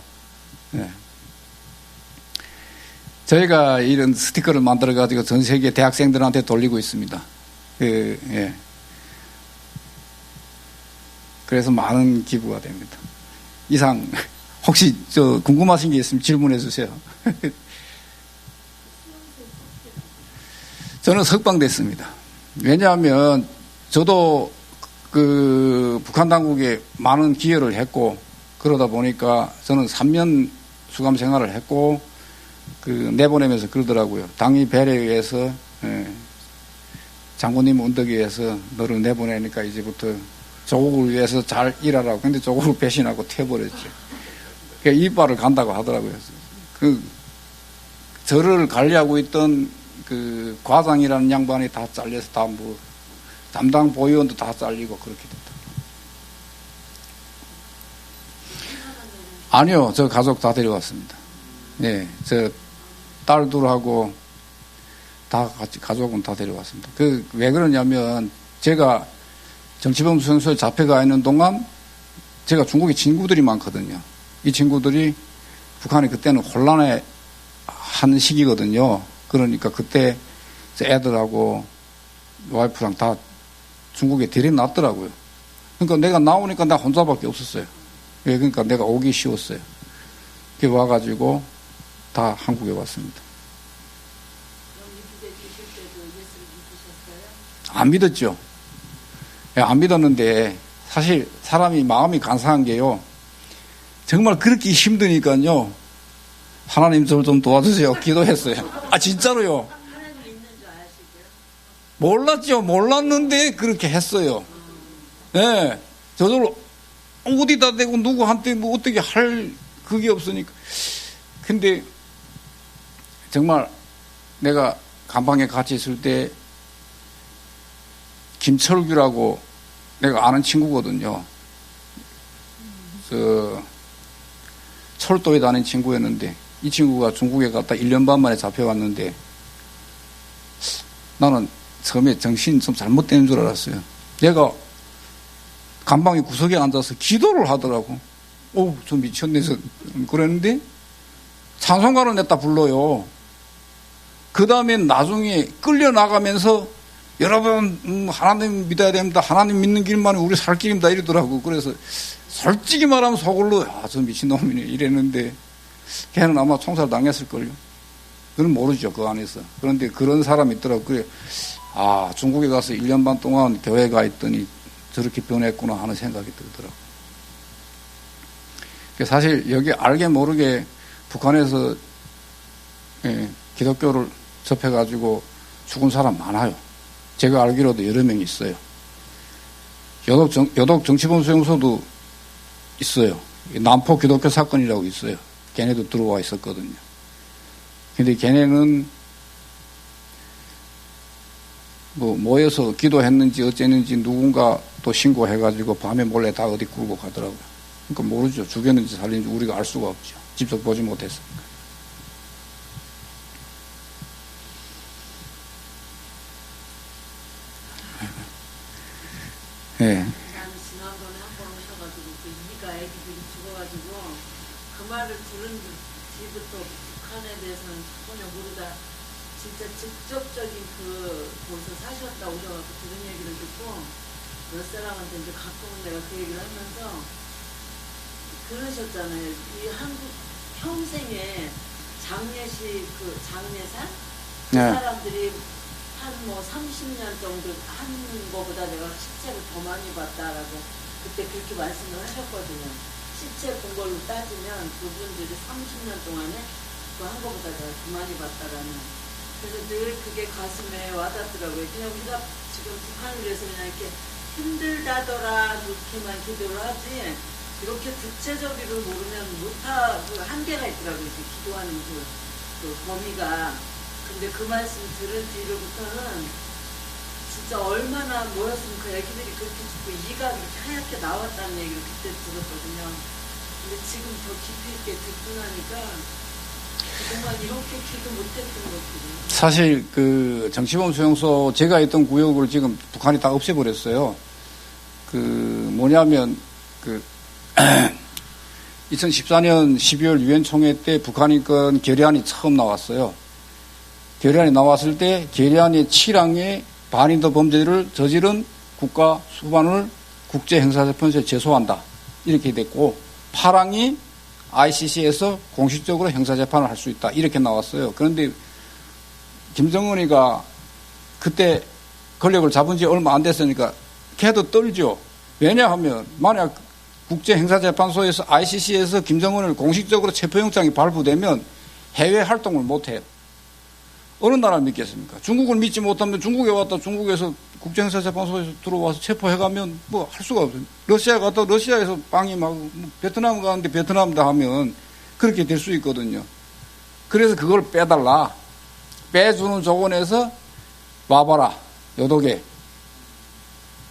예. 저희가 이런 스티커를 만들어 가지고 전 세계 대학생들한테 돌리고 있습니다. 예. 그래서 많은 기부가 됩니다. 이상 혹시 궁금하신 게 있으면 질문해 주세요. 저는 석방됐습니다. 왜냐하면 저도 북한 당국에 많은 기여를 했고 그러다 보니까 저는 3년 수감 생활을 했고 내보내면서 그러더라고요. 당의 배려에 의해서 장군님 언덕 위에서 너를 내보내니까 이제부터 조국을 위해서 잘 일하라고. 근데 조국을 배신하고 튀어버렸죠. 그러니까 이빨을 간다고 하더라고요. 저를 관리하고 있던 그 과장이라는 양반이 다 잘려서 다 뭐 담당 보위원도 다 잘리고 그렇게 됐다. 아니요, 저 가족 다 데려왔습니다. 네, 저 딸들하고 다 같이 가족은 다 데려왔습니다. 왜 그러냐면 제가 정치범 수용소에 잡혀가 있는 동안 제가 중국에 친구들이 많거든요. 이 친구들이 북한이 그때는 혼란에 한 시기거든요. 그러니까 그때 애들하고 와이프랑 다 중국에 데려놨더라고요. 그러니까 내가 나오니까 나 혼자밖에 없었어요. 그러니까 내가 오기 쉬웠어요. 그게 와가지고 다 한국에 왔습니다. 그럼 미국에 계실 때도 예수를 믿으셨어요? 안 믿었죠. 안 믿었는데 사실 사람이 마음이 간사한 게요. 정말 그렇게 힘드니까요. 하나님 저를 좀 도와주세요. 기도했어요. 진짜로요. 하나님 믿는 줄 아시고요? 몰랐죠. 몰랐는데 그렇게 했어요. 네. 저절로 어디다 대고 누구한테 뭐 어떻게 할 그게 없으니까. 근데 정말 내가 감방에 같이 있을 때 김철규라고 내가 아는 친구거든요. 철도에 다니는 친구였는데 이 친구가 중국에 갔다 1년 반 만에 잡혀왔는데 나는 처음에 정신이 좀 잘못되는 줄 알았어요. 얘가 감방의 구석에 앉아서 기도를 하더라고. 좀 미쳤네. 그랬는데 찬송가를 냈다 불러요. 그 다음에 나중에 끌려나가면서 여러분 하나님 믿어야 됩니다. 하나님 믿는 길만이 우리 살 길입니다. 이러더라고. 그래서 솔직히 말하면 속으로 저 미친놈이네 이랬는데 걔는 아마 총살 당했을걸요. 그건 모르죠. 그 안에서. 그런데 그런 사람이 있더라고. 그래 중국에 가서 1년 반 동안 교회 가 있더니 저렇게 변했구나 하는 생각이 들더라고. 사실 여기 알게 모르게 북한에서 기독교를 접해가지고 죽은 사람 많아요. 제가 알기로도 여러 명 있어요. 여독 정치범 수용소도 있어요. 남포 기독교 사건이라고 있어요. 걔네도 들어와 있었거든요. 근데 걔네는 모여서 기도했는지 어쨌는지 누군가 또 신고해가지고 밤에 몰래 다 어디 끌고 가더라고요. 그러니까 모르죠. 죽였는지 살린지 우리가 알 수가 없죠. 직접 보지 못했으니까. 네. 나는 지난번에 한 번 오셔가지고 이가 애기들이 죽어가지고 그 말을 들은 뒤부터 북한에 대해서는 전혀 모르다 진짜 직접적인 거기서 사셨다 오셔가지고 들은 얘기를 듣고 몇 사람한테 이제 가끔은 내가 그 얘기를 하면서 그러셨잖아요. 이 한국 평생에 장례식 장례산 그 네. 사람들이 한 30년 정도 한 거보다 내가 시체를 더 많이 봤다라고 그때 그렇게 말씀을 하셨거든요. 시체 본 걸로 따지면 그분들이 30년 동안에 그 한 거보다 내가 더 많이 봤다라는. 그래서 늘 그게 가슴에 와닿더라고요. 그냥 우리가 지금 북한을 위해서 그냥 이렇게 힘들다더라 이렇게만 기도를 하지 이렇게 구체적으로 모르면 그 한계가 있더라고요. 기도하는 그 범위가. 근데 그 말씀 들은 뒤로부터는 진짜 얼마나 모였으면 그 애기들이 그렇게 죽고 이가 이렇게 하얗게 나왔다는 얘기를 그때 들었거든요. 근데 지금 더 깊이 있게 듣고 나니까 정말 이렇게 기도 못했던 것들이. 사실 정치범 수용소 제가 있던 구역을 지금 북한이 다 없애버렸어요. 뭐냐면 2014년 12월 유엔 총회 때 북한이 건 결의안이 처음 나왔어요. 결의안이 나왔을 때 결의안의 7항에 반인도 범죄를 저지른 국가 수반을 국제형사재판소에 제소한다. 이렇게 됐고 8항이 ICC에서 공식적으로 형사재판을 할 수 있다. 이렇게 나왔어요. 그런데 김정은이가 그때 권력을 잡은 지 얼마 안 됐으니까 걔도 떨죠. 왜냐하면 만약 국제형사재판소에서 ICC에서 김정은을 공식적으로 체포영장이 발부되면 해외 활동을 못해요. 어느 나라를 믿겠습니까? 중국을 믿지 못하면 중국에 왔다 중국에서 국제형사재판소에서 들어와서 체포해가면 뭐 할 수가 없어요. 러시아에 갔다 러시아에서 방임하고 베트남 가는데 베트남다 하면 그렇게 될 수 있거든요. 그래서 그걸 빼달라. 빼주는 조건에서 와봐라. 요독에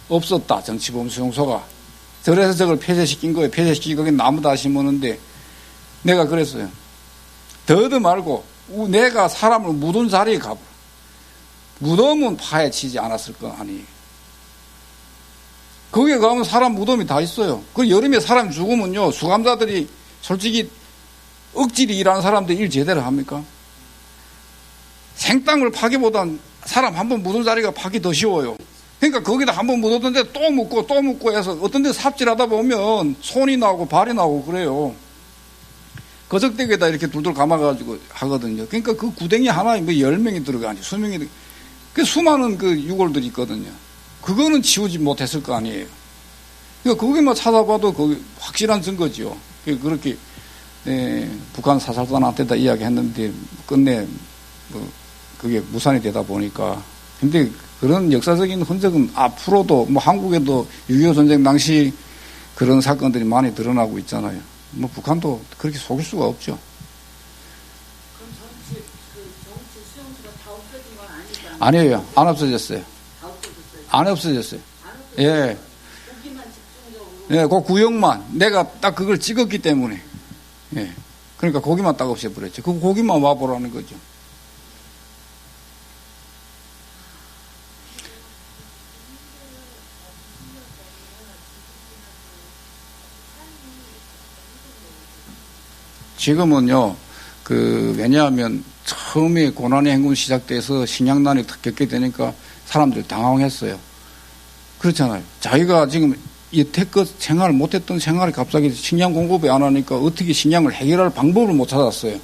없었다. 정치범수용소가. 그래서 저걸 폐쇄시킨 거예요. 폐쇄시키고 거기 나무 다 심었는데 내가 그랬어요. 더도 말고 내가 사람을 묻은 자리에 가보라. 무덤은 파헤치지 않았을 거 아니에요. 거기에 가면 사람 무덤이 다 있어요. 그 여름에 사람 죽으면요. 수감자들이 솔직히 억지로 일하는 사람들 일 제대로 합니까? 생땅을 파기보단 사람 한 번 묻은 자리가 파기 더 쉬워요. 그러니까 거기다 한 번 묻었는데 또 묻고 해서 어떤 데 삽질하다 보면 손이 나오고 발이 나오고 그래요. 거적대기에다 이렇게 둘둘 감아가지고 하거든요. 그러니까 그 구덩이 하나에 뭐 10명이 들어가니 수명이 그 수많은 그 유골들이 있거든요. 그거는 치우지 못했을 거 아니에요. 그러니까 거기만 찾아봐도 거기 확실한 증거지요. 그렇게 북한 사살단한테다 이야기했는데 끝내 뭐 그게 무산이 되다 보니까 근데 그런 역사적인 흔적은 앞으로도 뭐 한국에도 6.25 전쟁 당시 그런 사건들이 많이 드러나고 있잖아요. 뭐 북한도 그렇게 속일 수가 없죠. 그럼 정치 수용소가 다 없어진 건 아니잖아요. 아니에요. 안 없어졌어요. 다 없어졌어요. 안 없어졌어요. 안 없어졌어요. 예. 거기만 집중적으로. 예, 그 구역만 내가 딱 그걸 찍었기 때문에. 예. 그러니까 거기만 딱 없애버렸죠. 그 거기만 와보라는 거죠. 지금은요, 왜냐하면 처음에 고난의 행군 시작돼서 식량난이 겪게 되니까 사람들 당황했어요. 그렇잖아요. 자기가 지금 여태껏 생활을 못했던 생활이 갑자기 식량 공급이 안 하니까 어떻게 식량을 해결할 방법을 못 찾았어요.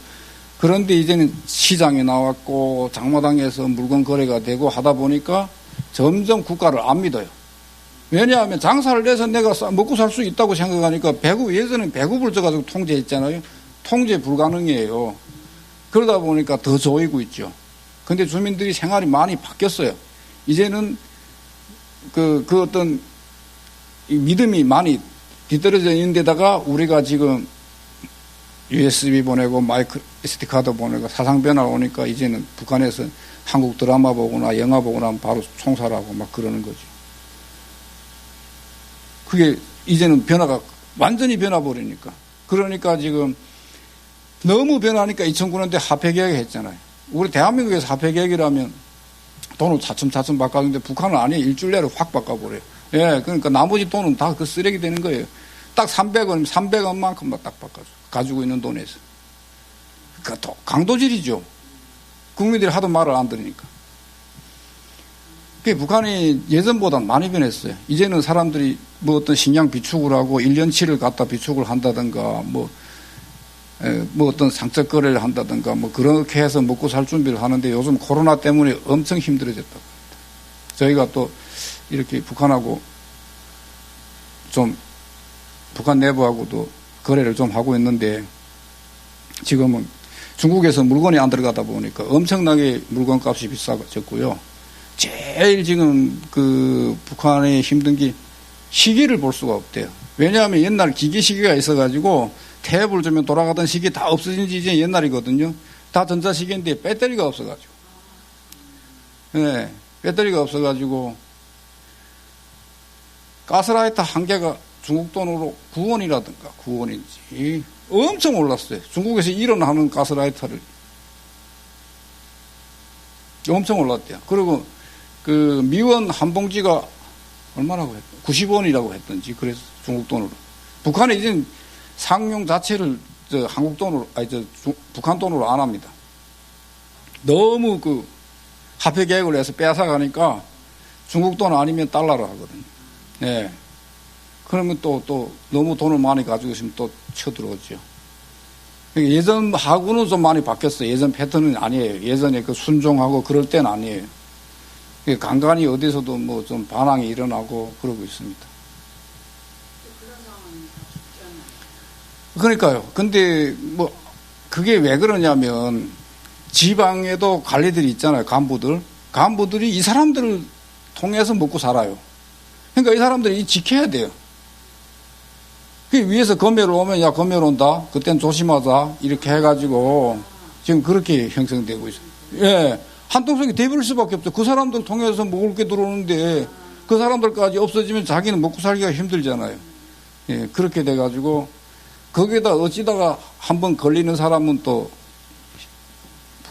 그런데 이제는 시장에 나왔고 장마당에서 물건 거래가 되고 하다 보니까 점점 국가를 안 믿어요. 왜냐하면 장사를 해서 내가 먹고 살 수 있다고 생각하니까 예전엔 배급을 져가지고 통제했잖아요. 통제 불가능이에요. 그러다 보니까 더 조이고 있죠. 근데 주민들이 생활이 많이 바뀌었어요. 이제는 그 어떤 믿음이 많이 뒤떨어져 있는 데다가 우리가 지금 USB 보내고 마이크로 SD카드 보내고 사상 변화가 오니까 이제는 북한에서 한국 드라마 보거나 영화 보거나 하면 바로 총살하고 막 그러는 거죠. 그게 이제는 변화가 완전히 변화버리니까. 그러니까 지금 너무 변하니까 2009년대 화폐개혁 했잖아요. 우리 대한민국에서 화폐개혁이라면 돈을 차츰차츰 바꿔주는데 북한은 아니에요. 일주일 내로 확 바꿔버려요. 예, 그러니까 나머지 돈은 다 그 쓰레기 되는 거예요. 딱 300원, 300원만큼만 딱 바꿔줘. 가지고 있는 돈에서. 그러니까 또 강도질이죠. 국민들이 하도 말을 안 들으니까. 북한이 예전보다는 많이 변했어요. 이제는 사람들이 뭐 어떤 식량 비축을 하고 1년치를 갖다 비축을 한다든가 뭐 어떤 상적 거래를 한다든가 뭐 그렇게 해서 먹고 살 준비를 하는데 요즘 코로나 때문에 엄청 힘들어졌다고 합니다. 저희가 또 이렇게 북한하고 좀 북한 내부하고도 거래를 좀 하고 있는데 지금은 중국에서 물건이 안 들어가다 보니까 엄청나게 물건 값이 비싸졌고요. 제일 지금 그 북한에 힘든 게 시계를 볼 수가 없대요. 왜냐하면 옛날 기계 시계가 있어가지고 탭을 주면 돌아가던 시계 다 없어진 지 이제 옛날이거든요. 다 전자시계인데 배터리가 없어가지고. 네, 배터리가 없어가지고 가스라이터 한 개가 중국 돈으로 9원이라든가 9원인지 엄청 올랐어요. 중국에서 일어나는 가스라이터를 엄청 올랐대요. 그리고 그 미원 한 봉지가 얼마라고 했던 90원이라고 했던지 그래서 중국 돈으로. 북한에 이제 상용 자체를 한국 돈으로 북한 돈으로 안 합니다. 너무 그 화폐 개혁을 해서 빼앗아가니까 중국 돈 아니면 달러로 하거든요. 예. 그러면 또 너무 돈을 많이 가지고 있으면 또 쳐들어오죠. 그러니까 예전하고는 좀 많이 바뀌었어요. 예전 패턴은 아니에요. 예전에 그 순종하고 그럴 때는 아니에요. 그러니까 간간히 어디서도 뭐 좀 반항이 일어나고 그러고 있습니다. 그러니까요. 근데 뭐 그게 왜 그러냐면 지방에도 관리들이 있잖아요. 간부들이 이 사람들을 통해서 먹고 살아요. 그러니까 이 사람들이 지켜야 돼요. 그 위에서 검열 오면 야 검열 온다. 그땐 조심하자. 이렇게 해가지고 지금 그렇게 형성되고 있어요. 예, 한통속이 돼버릴 수밖에 없죠. 그 사람들 통해서 먹을 게 들어오는데 그 사람들까지 없어지면 자기는 먹고 살기가 힘들잖아요. 예, 그렇게 돼가지고 거기에다 어찌다가 한번 걸리는 사람은 또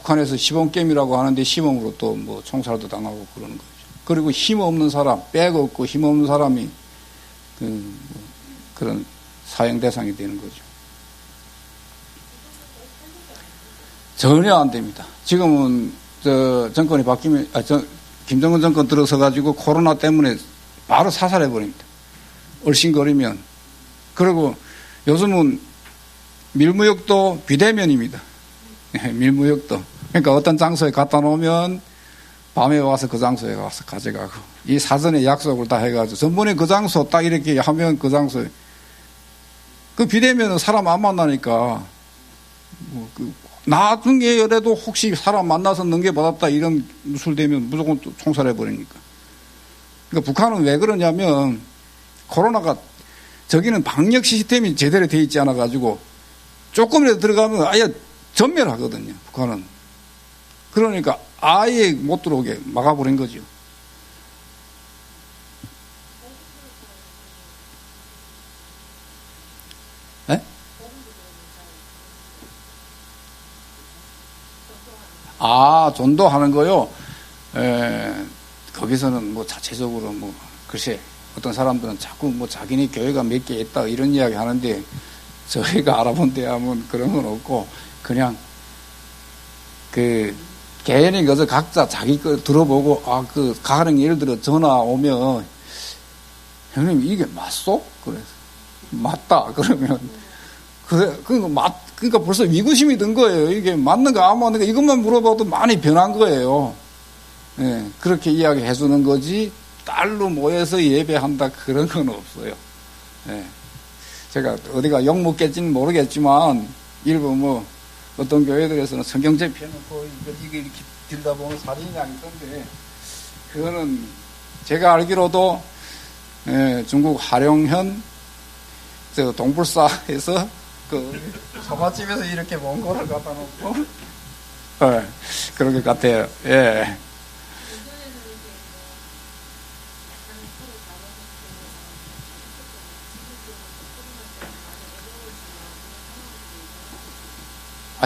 북한에서 시범게임이라고 하는데 시범으로 또 뭐 총살도 당하고 그러는 거죠. 그리고 힘없는 사람, 백 없고 힘없는 사람이 그런 사형 대상이 되는 거죠. 전혀 안 됩니다. 지금은 정권이 바뀌면 김정은 정권 들어서 가지고 코로나 때문에 바로 사살해 버립니다. 얼씬거리면. 그리고 요즘은 밀무역도 비대면입니다. 밀무역도. 그러니까 어떤 장소에 갖다 놓으면 밤에 와서 그 장소에 와서 가져가고 이 사전에 약속을 다 해가지고 전번에 그 장소 딱 이렇게 하면 그 장소에 그 비대면은 사람 안 만나니까 나중에라도 혹시 사람 만나서 능계받았다 이런 누설되면 무조건 또 총살해버리니까. 그러니까 북한은 왜 그러냐면 코로나가 저기는 방역 시스템이 제대로 돼 있지 않아가지고 조금이라도 들어가면 아예 전멸하거든요. 북한은. 그러니까 아예 못 들어오게 막아버린 거죠. 네? 전도하는 거요. 거기서는 뭐 자체적으로 뭐 글쎄 어떤 사람들은 자꾸 뭐 자기네 교회가 몇 개 있다 이런 이야기 하는데 저희가 알아본 데 하면 그런 건 없고 그냥 개인이 그저 각자 자기 거 들어보고 가령 예를 들어 전화 오면 형님 이게 맞소? 그래서 맞다 그러면 그러니까 벌써 위구심이 든 거예요. 이게 맞는가 안 맞는가 이것만 물어봐도 많이 변한 거예요. 예, 그렇게 이야기해 주는 거지 딸로 모여서 예배한다 그런 건 없어요. 예. 제가 어디가 욕 먹겠지는 모르겠지만 일부 뭐 어떤 교회들에서는 성경책 펴놓고 이거 이렇게 들다 보면 사진이 있던데 그거는 제가 알기로도 중국 하룡현 동불사에서 소맛집에서 이렇게 원고를 갖다 놓고 그런 것 같아요. 예.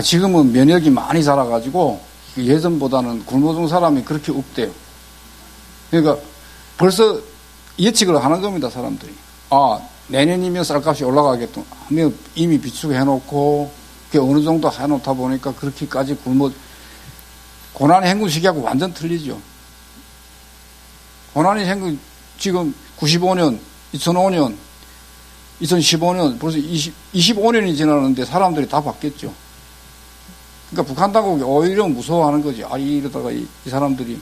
지금은 면역이 많이 자라가지고 예전보다는 굶어 죽은 사람이 그렇게 없대요. 그러니까 벌써 예측을 하는 겁니다, 사람들이. 내년이면 쌀값이 올라가겠다 하면 이미 비축해 놓고 그게 어느 정도 해놓다 보니까 그렇게까지 고난의 행군 시기하고 완전 틀리죠. 고난의 행군 지금 95년, 2005년, 2015년 벌써 25년이 지났는데 사람들이 다 바뀌었죠. 그러니까 북한 당국이 오히려 무서워하는 거지. 이러다가 이 사람들이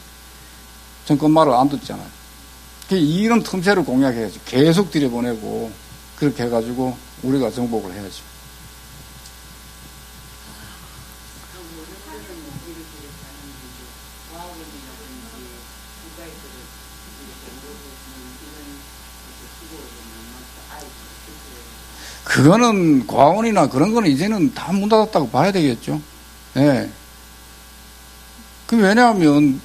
정권 말을 안 듣잖아요. 이런 틈새를 공략해야지. 계속 들여보내고 그렇게 해가지고 우리가 정복을 해야지. 그거는 과원이나 그런 거는 이제는 다 문 닫았다고 봐야 되겠죠. 예. 왜냐하면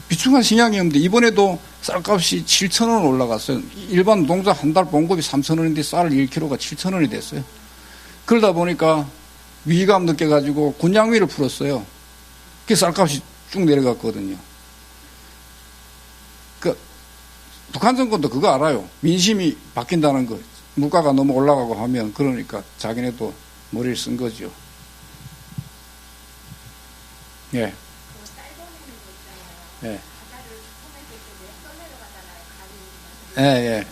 비축한 신양이 없는데 이번에도 쌀값이 7,000원 올라갔어요. 일반 농자 한 달 봉급이 3,000원인데 쌀 1kg가 7,000원이 됐어요. 그러다 보니까 위기감 느껴가지고 군량미를 풀었어요. 그 쌀값이 쭉 내려갔거든요. 북한 정권도 그거 알아요. 민심이 바뀐다는 거. 물가가 너무 올라가고 하면 그러니까 자기네도 머리를 쓴 거죠. 예. 예. 예.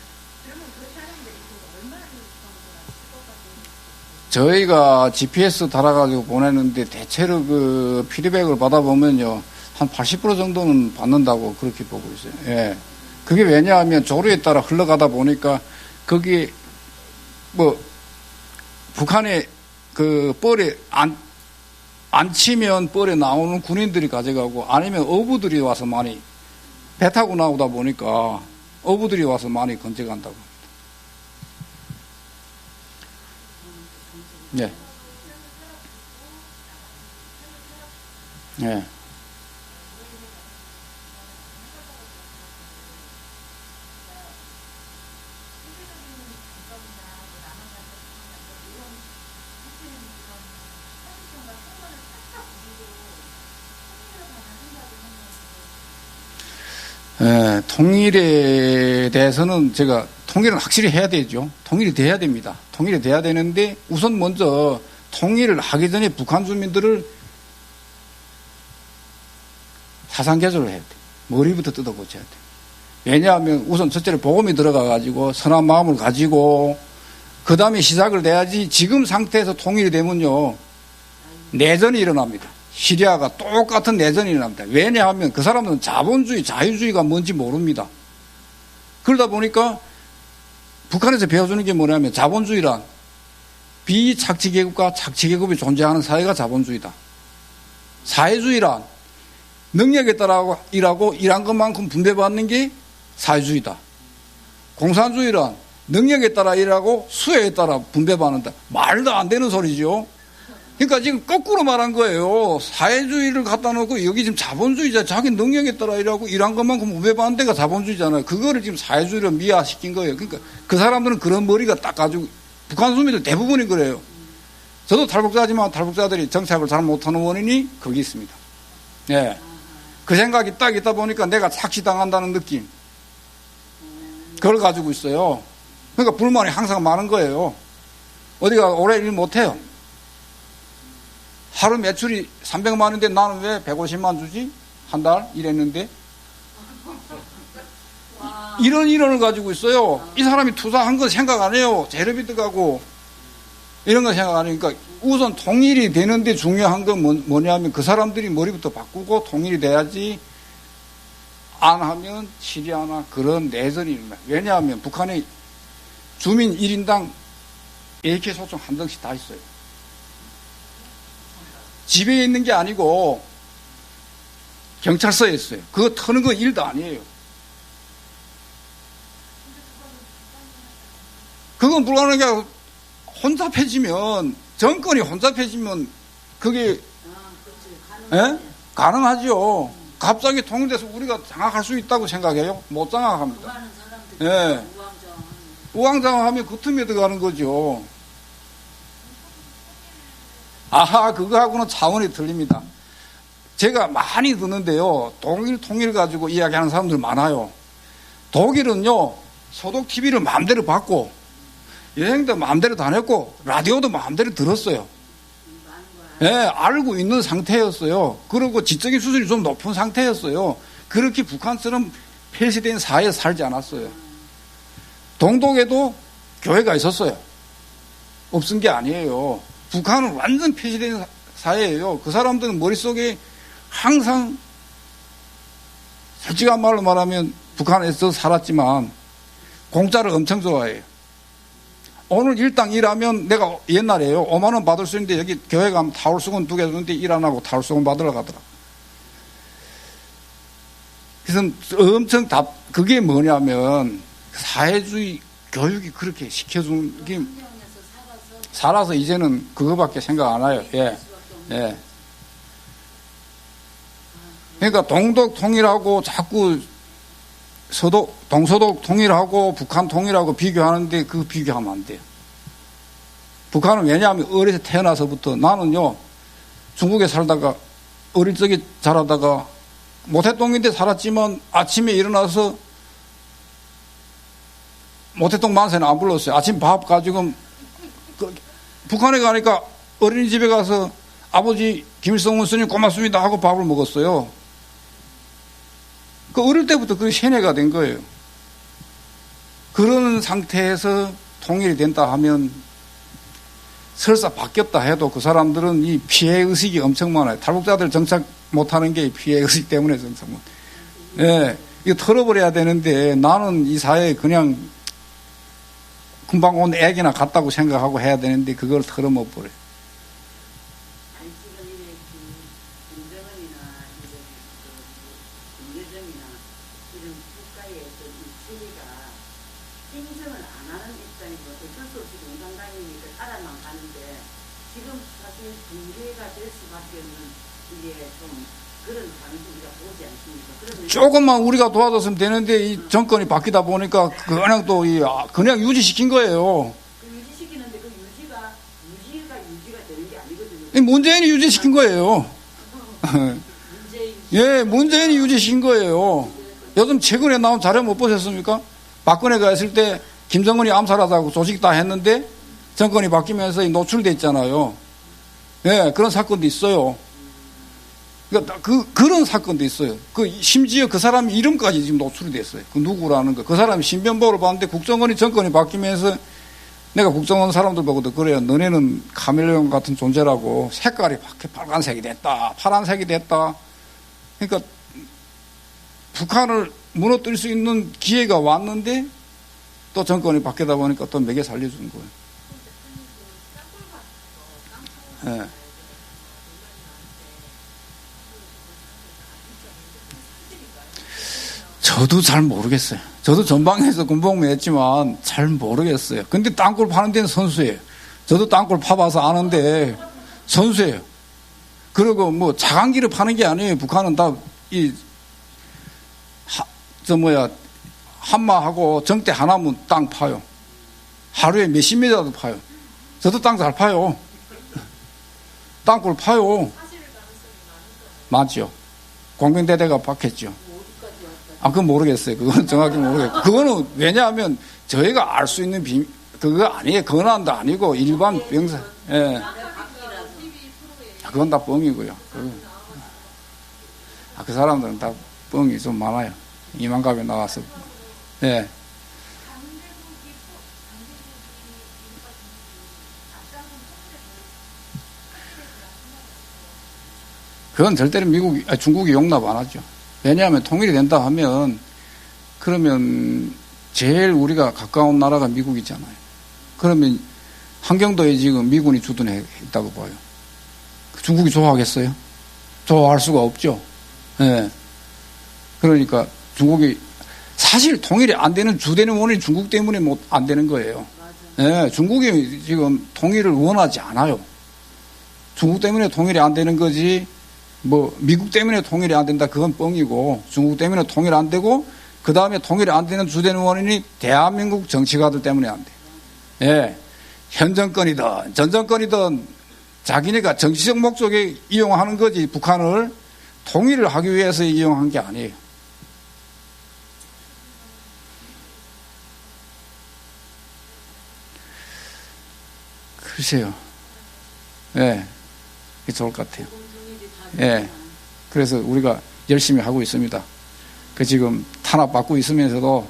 저희가 GPS 달아가지고 보내는데 대체로 피드백을 받아보면요. 한 80% 정도는 받는다고 그렇게 보고 있어요. 예. 그게 왜냐하면 조류에 따라 흘러가다 보니까 거기 북한의 뻘에 안 치면 뻘에 나오는 군인들이 가져가고 아니면 어부들이 와서 많이 배 타고 나오다 보니까 어부들이 와서 많이 건져간다고 합니다. 네. 네. 통일에 대해서는 제가 통일은 확실히 해야 되죠. 통일이 돼야 됩니다. 통일이 돼야 되는데 우선 먼저 통일을 하기 전에 북한 주민들을 사상 개조를 해야 돼. 머리부터 뜯어 고쳐야 돼. 왜냐하면 우선 첫째로 복음이 들어가 가지고 선한 마음을 가지고 그 다음에 시작을 돼야지. 지금 상태에서 통일이 되면요 내전이 일어납니다. 시리아가 똑같은 내전이 일어납니다. 왜냐하면 그 사람들은 자본주의, 자유주의가 뭔지 모릅니다. 그러다 보니까 북한에서 배워주는 게 뭐냐면 자본주의란 비착취계급과 착취계급이 존재하는 사회가 자본주의다. 사회주의란 능력에 따라 일하고 일한 것만큼 분배받는 게 사회주의다. 공산주의란 능력에 따라 일하고 수요에 따라 분배받는다. 말도 안 되는 소리죠. 그러니까 지금 거꾸로 말한 거예요. 사회주의를 갖다 놓고 여기 지금 자본주의자, 자기 능력에 따라 일하고 일한 것만큼 분배받는 데가 자본주의잖아요. 그거를 지금 사회주의로 미화시킨 거예요. 그러니까 그 사람들은 그런 머리가 딱 가지고, 북한 주민들 대부분이 그래요. 저도 탈북자지만 탈북자들이 정착을 잘 못하는 원인이 거기 있습니다. 예. 그 생각이 딱 있다 보니까 내가 착취당한다는 느낌. 그걸 가지고 있어요. 그러니까 불만이 항상 많은 거예요. 어디가 오래 일 못해요. 하루 매출이 300만 원인데 나는 왜 150만 주지? 한 달 일했는데. 이런 인원을 가지고 있어요. 이 사람이 투자한 건 생각 안 해요. 재료비 들어가고 이런 거 생각 안 해요. 그러니까 우선 통일이 되는데 중요한 건 뭐냐면 그 사람들이 머리부터 바꾸고 통일이 돼야지. 안 하면 시리아나 그런 내전이 일어나요. 왜냐하면 북한에 주민 1인당 AK 소총 한 덩씩 다 있어요. 집에 있는 게 아니고 경찰서에 있어요. 그거 터는 건 일도 아니에요. 그건 불가능한 게 아니고 혼잡해지면, 정권이 혼잡해지면 그게 가능하죠. 갑자기 통일돼서 우리가 장악할 수 있다고 생각해요? 못 장악합니다. 예. 우왕좌왕하면 그 틈에 들어가는 거죠. 아하, 그거하고는 차원이 틀립니다. 제가 많이 듣는데요. 통일 가지고 이야기하는 사람들 많아요. 독일은요, 소독 TV를 마음대로 받고, 여행도 마음대로 다녔고, 라디오도 마음대로 들었어요. 예, 알고 있는 상태였어요. 그리고 지적인 수준이 좀 높은 상태였어요. 그렇게 북한처럼 폐쇄된 사회에 살지 않았어요. 동독에도 교회가 있었어요. 없은 게 아니에요. 북한은 완전 폐쇄된 사회예요. 그 사람들은 머릿속에 항상, 솔직한 말로 말하면 북한에서 살았지만 공짜를 엄청 좋아해요. 오늘 일당 일하면 내가 옛날에요. 5만 원 받을 수 있는데 여기 교회 가면 타월수건 2개 주는데 일 안 하고 타월수건 받으러 가더라. 그래서 엄청 그게 뭐냐면 사회주의 교육이 그렇게 시켜준 게 살아서 이제는 그거밖에 생각 안 해요. 예. 예. 그러니까 동독 통일하고 자꾸 동서독 통일하고 북한 통일하고 비교하는데 그거 비교하면 안 돼요. 북한은 왜냐하면 어려서 태어나서부터 나는요, 중국에 살다가 어릴 적에 자라다가 모태똥인데 살았지만 아침에 일어나서 모태똥 만세는 안 불렀어요. 아침 밥 가지고 북한에 가니까 어린이집에 가서 아버지 김일성 원수님 고맙습니다 하고 밥을 먹었어요. 그 어릴 때부터 그게 세뇌가 된 거예요. 그런 상태에서 통일이 된다 하면 설사 바뀌었다 해도 그 사람들은 이 피해의식이 엄청 많아요. 탈북자들 정착 못하는 게 피해의식 때문에 정착 못. 예, 이거 털어버려야 되는데 나는 이 사회에 그냥 금방 온 애기나 같다고 생각하고 해야 되는데 그걸 털어못 버려요. 지금 사실 붕괴가 될 수밖에 없는 이게 좀 그런 방식이라 보지 않습니까? 조금만 우리가 도와줬으면 되는데 이 정권이 바뀌다 보니까 그냥 또 그냥 유지시킨 거예요. 유지시키는데 그 유지가 되는 게 아니거든요. 문재인이 유지시킨 거예요. 예, 문재인이 유지시킨 거예요. 요즘 최근에 나온 자료 못 보셨습니까? 박근혜가 했을 때 김정은이 암살하자고 조직 다 했는데 정권이 바뀌면서 노출돼 있잖아요. 예, 그런 사건도 있어요. 그러니까 그런 사건도 있어요. 심지어 그 사람 이름까지 지금 노출이 됐어요. 그 누구라는 거. 그 사람이 신변보호를 받는데 국정원이 정권이 바뀌면서 내가 국정원 사람들 보고도 그래요. 너네는 카멜레온 같은 존재라고 색깔이 빨간색이 됐다. 파란색이 됐다. 그러니까 북한을 무너뜨릴 수 있는 기회가 왔는데 또 정권이 바뀌다 보니까 또 매개 살려주는 거예요. 네. 저도 잘 모르겠어요. 저도 전방에서 군복무 했지만 잘 모르겠어요. 근데 땅굴 파는 데는 선수예요. 저도 땅굴 파봐서 아는데 선수예요. 그리고 뭐 자강기를 파는 게 아니에요. 북한은 다 한마하고 정대 하나면 땅 파요. 하루에 몇십 미터도 파요. 저도 땅 잘 파요. 땅굴 파요. 맞죠. 공병대대가 박혔죠. 그건 모르겠어요. 그건 정확히 모르겠고. 그거는 왜냐하면 저희가 알 수 있는 그거 아니에요. 권한도 아니고 일반 병사. 예. 그건 다 뻥이고요. 그 사람들은 다 뻥이 좀 많아요. 이만갑에 나와서. 예. 그건 절대로 중국이 용납 안 하죠. 왜냐하면 통일이 된다 하면 그러면 제일 우리가 가까운 나라가 미국이잖아요. 그러면 한경도에 지금 미군이 주둔해 있다고 봐요. 중국이 좋아하겠어요? 좋아할 수가 없죠. 예. 그러니까 중국이 사실 통일이 안 되는 주되는 원인이 중국 때문에 안 되는 거예요. 예. 중국이 지금 통일을 원하지 않아요. 중국 때문에 통일이 안 되는 거지. 미국 때문에 통일이 안 된다. 그건 뻥이고, 중국 때문에 통일 안 되고, 그 다음에 통일이 안 되는 주되는 원인이 대한민국 정치가들 때문에 안 돼. 예. 현 정권이든, 전 정권이든, 자기네가 정치적 목적에 이용하는 거지, 북한을 통일을 하기 위해서 이용한 게 아니에요. 글쎄요. 예. 그게 좋을 것 같아요. 예. 그래서 우리가 열심히 하고 있습니다. 지금 탄압받고 있으면서도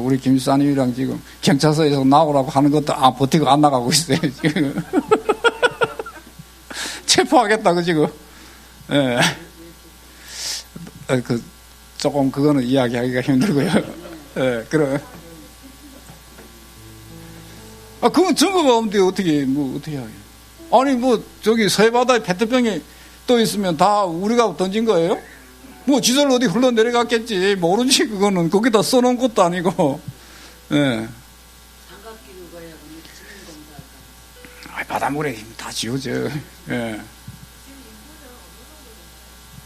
우리 김수사님이랑 지금 경찰서에서 나오라고 하는 것도 버티고 안 나가고 있어요. 지금. 체포하겠다고 지금. 예. 조금 그거는 이야기하기가 힘들고요. 예. 그럼. 그건 증거가 없는데 어떻게 하게. 아니, 서해바다에 페트병이 또 있으면 다 우리가 던진 거예요? 지절로 어디 흘러내려갔겠지. 모르지, 그거는. 거기다 써놓은 것도 아니고. 예. 바닷물에 다 지워져. 예.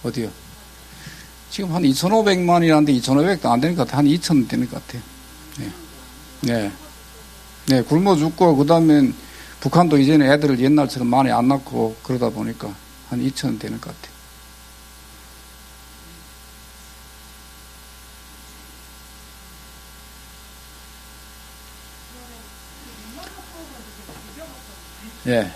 어디요? 지금 한 2,500만이라는데 2,500도 안 되는 것 같아요. 한 2,000 되는 것 같아요. 예. 네. 네, 굶어 죽고, 그 다음에 북한도 이제는 애들을 옛날처럼 많이 안 낳고 그러다 보니까 한 2,000 되는 것 같아요. 예.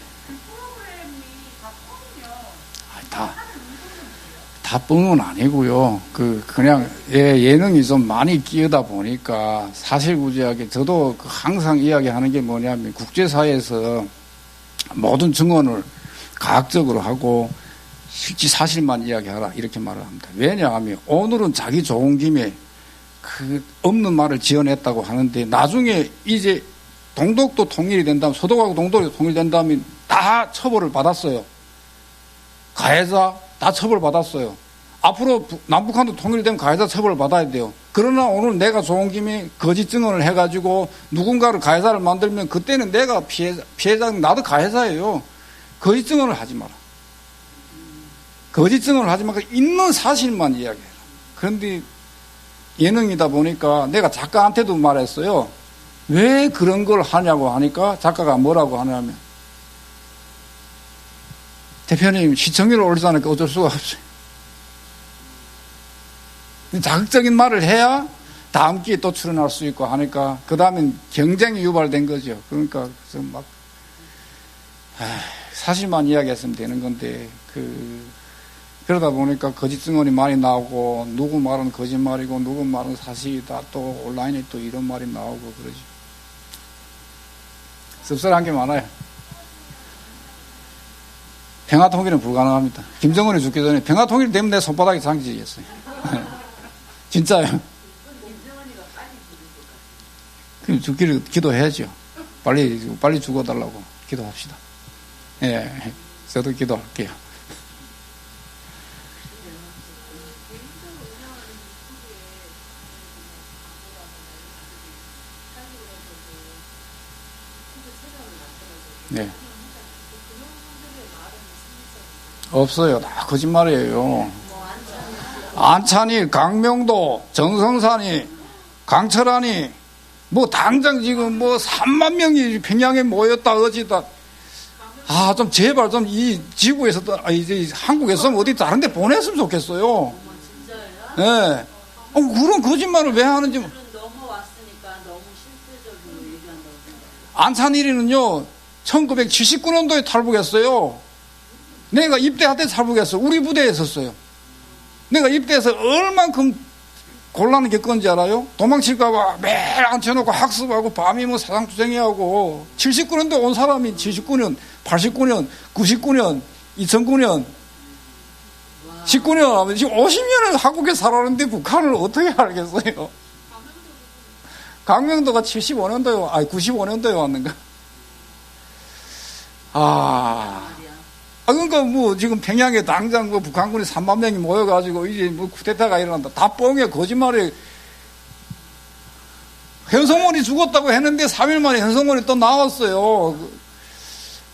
다 뻥은 아니고요. 그냥, 예능이 좀 많이 끼어다 보니까 사실구제하게 저도 항상 이야기하는 게 뭐냐면 국제사회에서 모든 증언을 과학적으로 하고 실제 사실만 이야기하라. 이렇게 말을 합니다. 왜냐하면 오늘은 자기 좋은 김에 없는 말을 지어냈다고 하는데 나중에 이제 동독도 통일이 된다면 서독하고 동독이 통일된다면 다 처벌을 받았어요. 가해자 다 처벌받았어요. 앞으로 남북한도 통일되면 가해자 처벌받아야 돼요. 그러나 오늘 내가 좋은 김에 거짓 증언을 해가지고 누군가를 가해자를 만들면 그때는 내가 피해자, 나도 가해자예요. 거짓 증언을 하지 마라. 거짓 증언을 하지 말고 있는 사실만 이야기해라. 그런데 예능이다 보니까 내가 작가한테도 말했어요. 왜 그런 걸 하냐고 하니까 작가가 뭐라고 하냐면, 대표님 시청률을 올리자니까 어쩔 수가 없어요. 자극적인 말을 해야 다음 기회에 또 출연할 수 있고 하니까 그 다음엔 경쟁이 유발된 거죠. 그러니까 막 사실만 이야기했으면 되는 건데 그러다 보니까 거짓 증언이 많이 나오고 누구 말은 거짓말이고 누구 말은 사실이다. 또 온라인에 또 이런 말이 나오고 그러죠. 씁쓸한 게 많아요. 평화통일은 불가능합니다. 김정은이 죽기 전에 평화통일 되면 내 손바닥에 장지겠어요. 진짜요. 그럼 죽기를 기도해야죠. 빨리 죽어달라고 기도합시다. 예, 저도 기도할게요. 네. 없어요. 다 거짓말이에요. 안찬이, 강명도, 정성산이, 강철환이, 뭐 당장 지금 뭐 3만 명이 평양에 모였다 어찌다. 좀 제발 좀 이 지구에서 이제 한국에서 어디 다른 데 보냈으면 좋겠어요. 진짜요? 네. 그런 거짓말을 왜 하는지. 넘어왔으니까 너무 실질적으로 얘기한다고 생각해요. 안찬일이는요 1979년도에 탈북했어요. 내가 입대할 때 탈북했어요. 우리 부대에 있었어요. 내가 입대해서 얼만큼 곤란을 겪었는지 알아요? 도망칠까봐 매일 앉혀놓고 학습하고 밤이 뭐 사상투쟁이하고 79년도에 온 사람이 79년, 89년, 99년, 2009년, 19년, 지금 50년을 한국에 살았는데 북한을 어떻게 알겠어요? 강명도가 75년도에, 95년도에 왔는가? 그러니까 뭐 지금 평양에 당장 뭐 북한군이 3만 명이 모여가지고 이제 뭐 쿠데타가 일어난다. 다 뻥이야. 거짓말이. 현성원이 죽었다고 했는데 3일 만에 현성원이 또 나왔어요.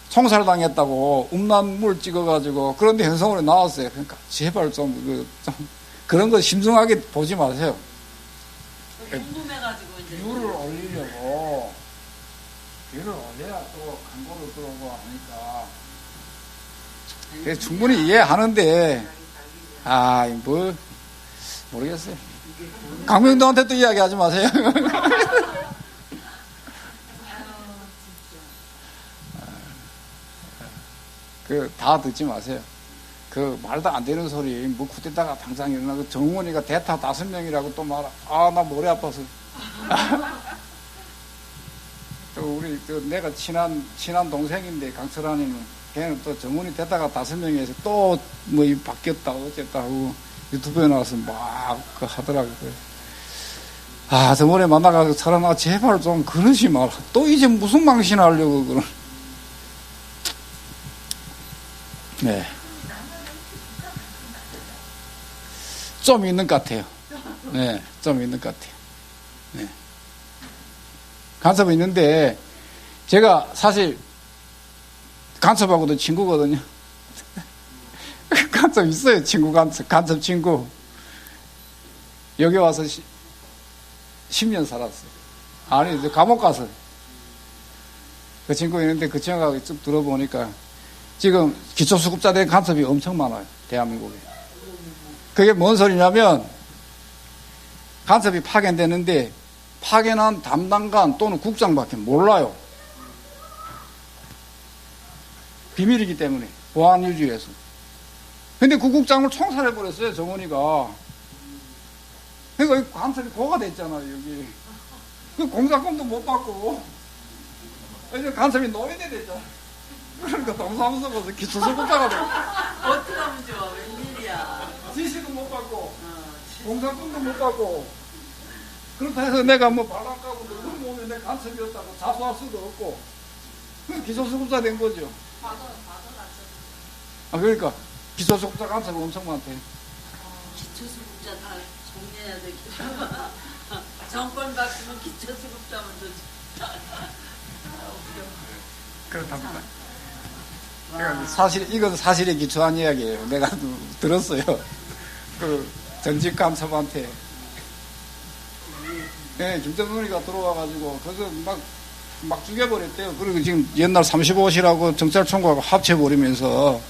총살당했다고 음란물 찍어가지고. 그런데 현성원이 나왔어요. 그러니까 제발 좀 그런 거 심중하게 보지 마세요. 궁금해가지고 이제 뷰를 올리려고 뷰를 올려야 또 광고를 들어오고 하니까. 충분히 이해하는데, 모르겠어요. 강명도한테 또 이야기하지 마세요. 다 듣지 마세요. 말도 안 되는 소리, 뭐 쿠데타가 당장 일어나고 정원이가 대타 5명이라고 또 말아. 나 머리 아파서. 또 내가 친한 동생인데, 강철환이는 걔는 또 정원이 되다가 5명에서 또 뭐 바뀌었다 어쨌다 하고 유튜브에 나와서 막 하더라고요. 저번에 만나가지고 철환아 제발 좀 그러지 마라. 또 이제 무슨 망신하려고 그런. 네. 좀 있는 것 같아요. 네, 좀 있는 것 같아요. 네. 간섭이 있는데 제가 사실 간섭하고도 친구거든요. 간섭 있어요. 친구 간섭 친구. 여기 와서 10년 살았어요. 아니 감옥 가서 그 친구 있는데 그 친구가 쭉 들어보니까 지금 기초수급자들 간섭이 엄청 많아요. 대한민국에. 그게 뭔 소리냐면 간섭이 파견되는데 파견한 담당관 또는 국장밖에 몰라요. 비밀이기 때문에 보안 유지해서. 근데 그 국장을 총살해버렸어요. 정원이가. 그러니까 간섭이 고가 됐잖아요. 여기 그 공작금도 못 받고 이제 간섭이 노예대 됐잖아. 그러니까 동사무소 가서 기초수급자가 돼. 어떻게 하면 좋아. 웬일이야. 지시도 못 받고 공작금도 못 받고. 그렇다 해서 내가 뭐 발랑 까고 누구 보면 내 간섭이었다고 자수할 수도 없고 기초수급자 된 거죠. 그러니까 기초수급자 간섭이 엄청 많대요. 기초수급자 다 정리해야 되겠다. 정권 바꾸면 기초수급자만 되지. 그렇답니다. 사실 이건 사실에 기초한 이야기예요. 내가 들었어요. 그 전직 간첩한테. 네, 김정은이가 들어와가지고 그래서 막 죽여버렸대요. 그리고 지금 옛날 35시라고 경찰청구하고 합쳐버리면서.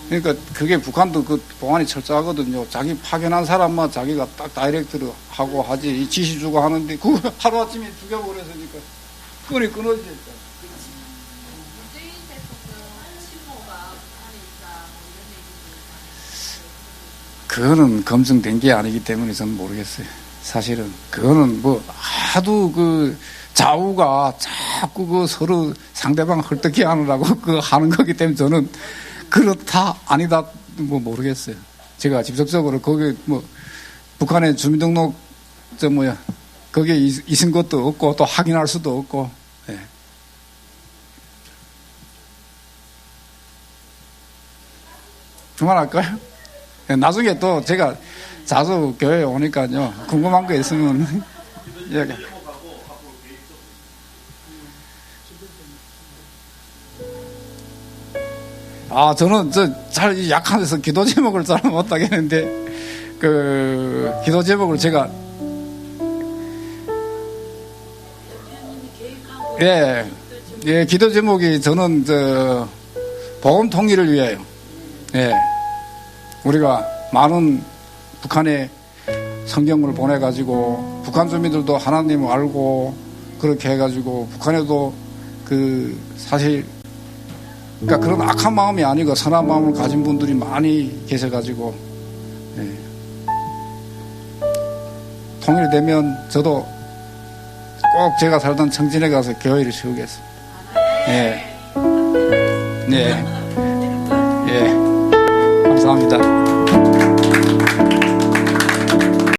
그러니까 그게 북한도 그 보안이 철저하거든요. 자기 파견한 사람만 자기가 딱 다이렉트로 하고 하지, 지시 주고 하는데 그 하루아침에 죽여버렸으니까 끈이 끊어지죠. 문재인 대통령 친모가 북한에 있다 뭐 이런 그거는 얘기도 검증된 게 아니기 때문에 저는 모르겠어요. 사실은 그거는 뭐 하도 그 좌우가 자꾸 그 서로 상대방 헐떡히 하느라고 그 하는 거기 때문에 저는 그렇다 아니다 뭐 모르겠어요. 제가 직접적으로 거기 뭐 북한의 주민등록 거기에 있은 것도 없고 또 확인할 수도 없고. 예. 그만할까요? 나중에 또 제가 자주 교회에 오니까요. 궁금한 거 있으면 이야기. 저는 잘 약한 데서 기도 제목을 잘 못하겠는데 그 기도 제목을 제가 예, 기도 제목이 저는 보험 통일을 위하여. 예. 우리가 많은 북한에 성경을 보내가지고 북한 주민들도 하나님을 알고 그렇게 해가지고 북한에도 사실 그러니까 그런 악한 마음이 아니고 선한 마음을 가진 분들이 많이 계셔가지고 예. 통일되면 저도 꼭 제가 살던 청진에 가서 교회를 세우겠습니다. 예. 예. 예. 감사합니다.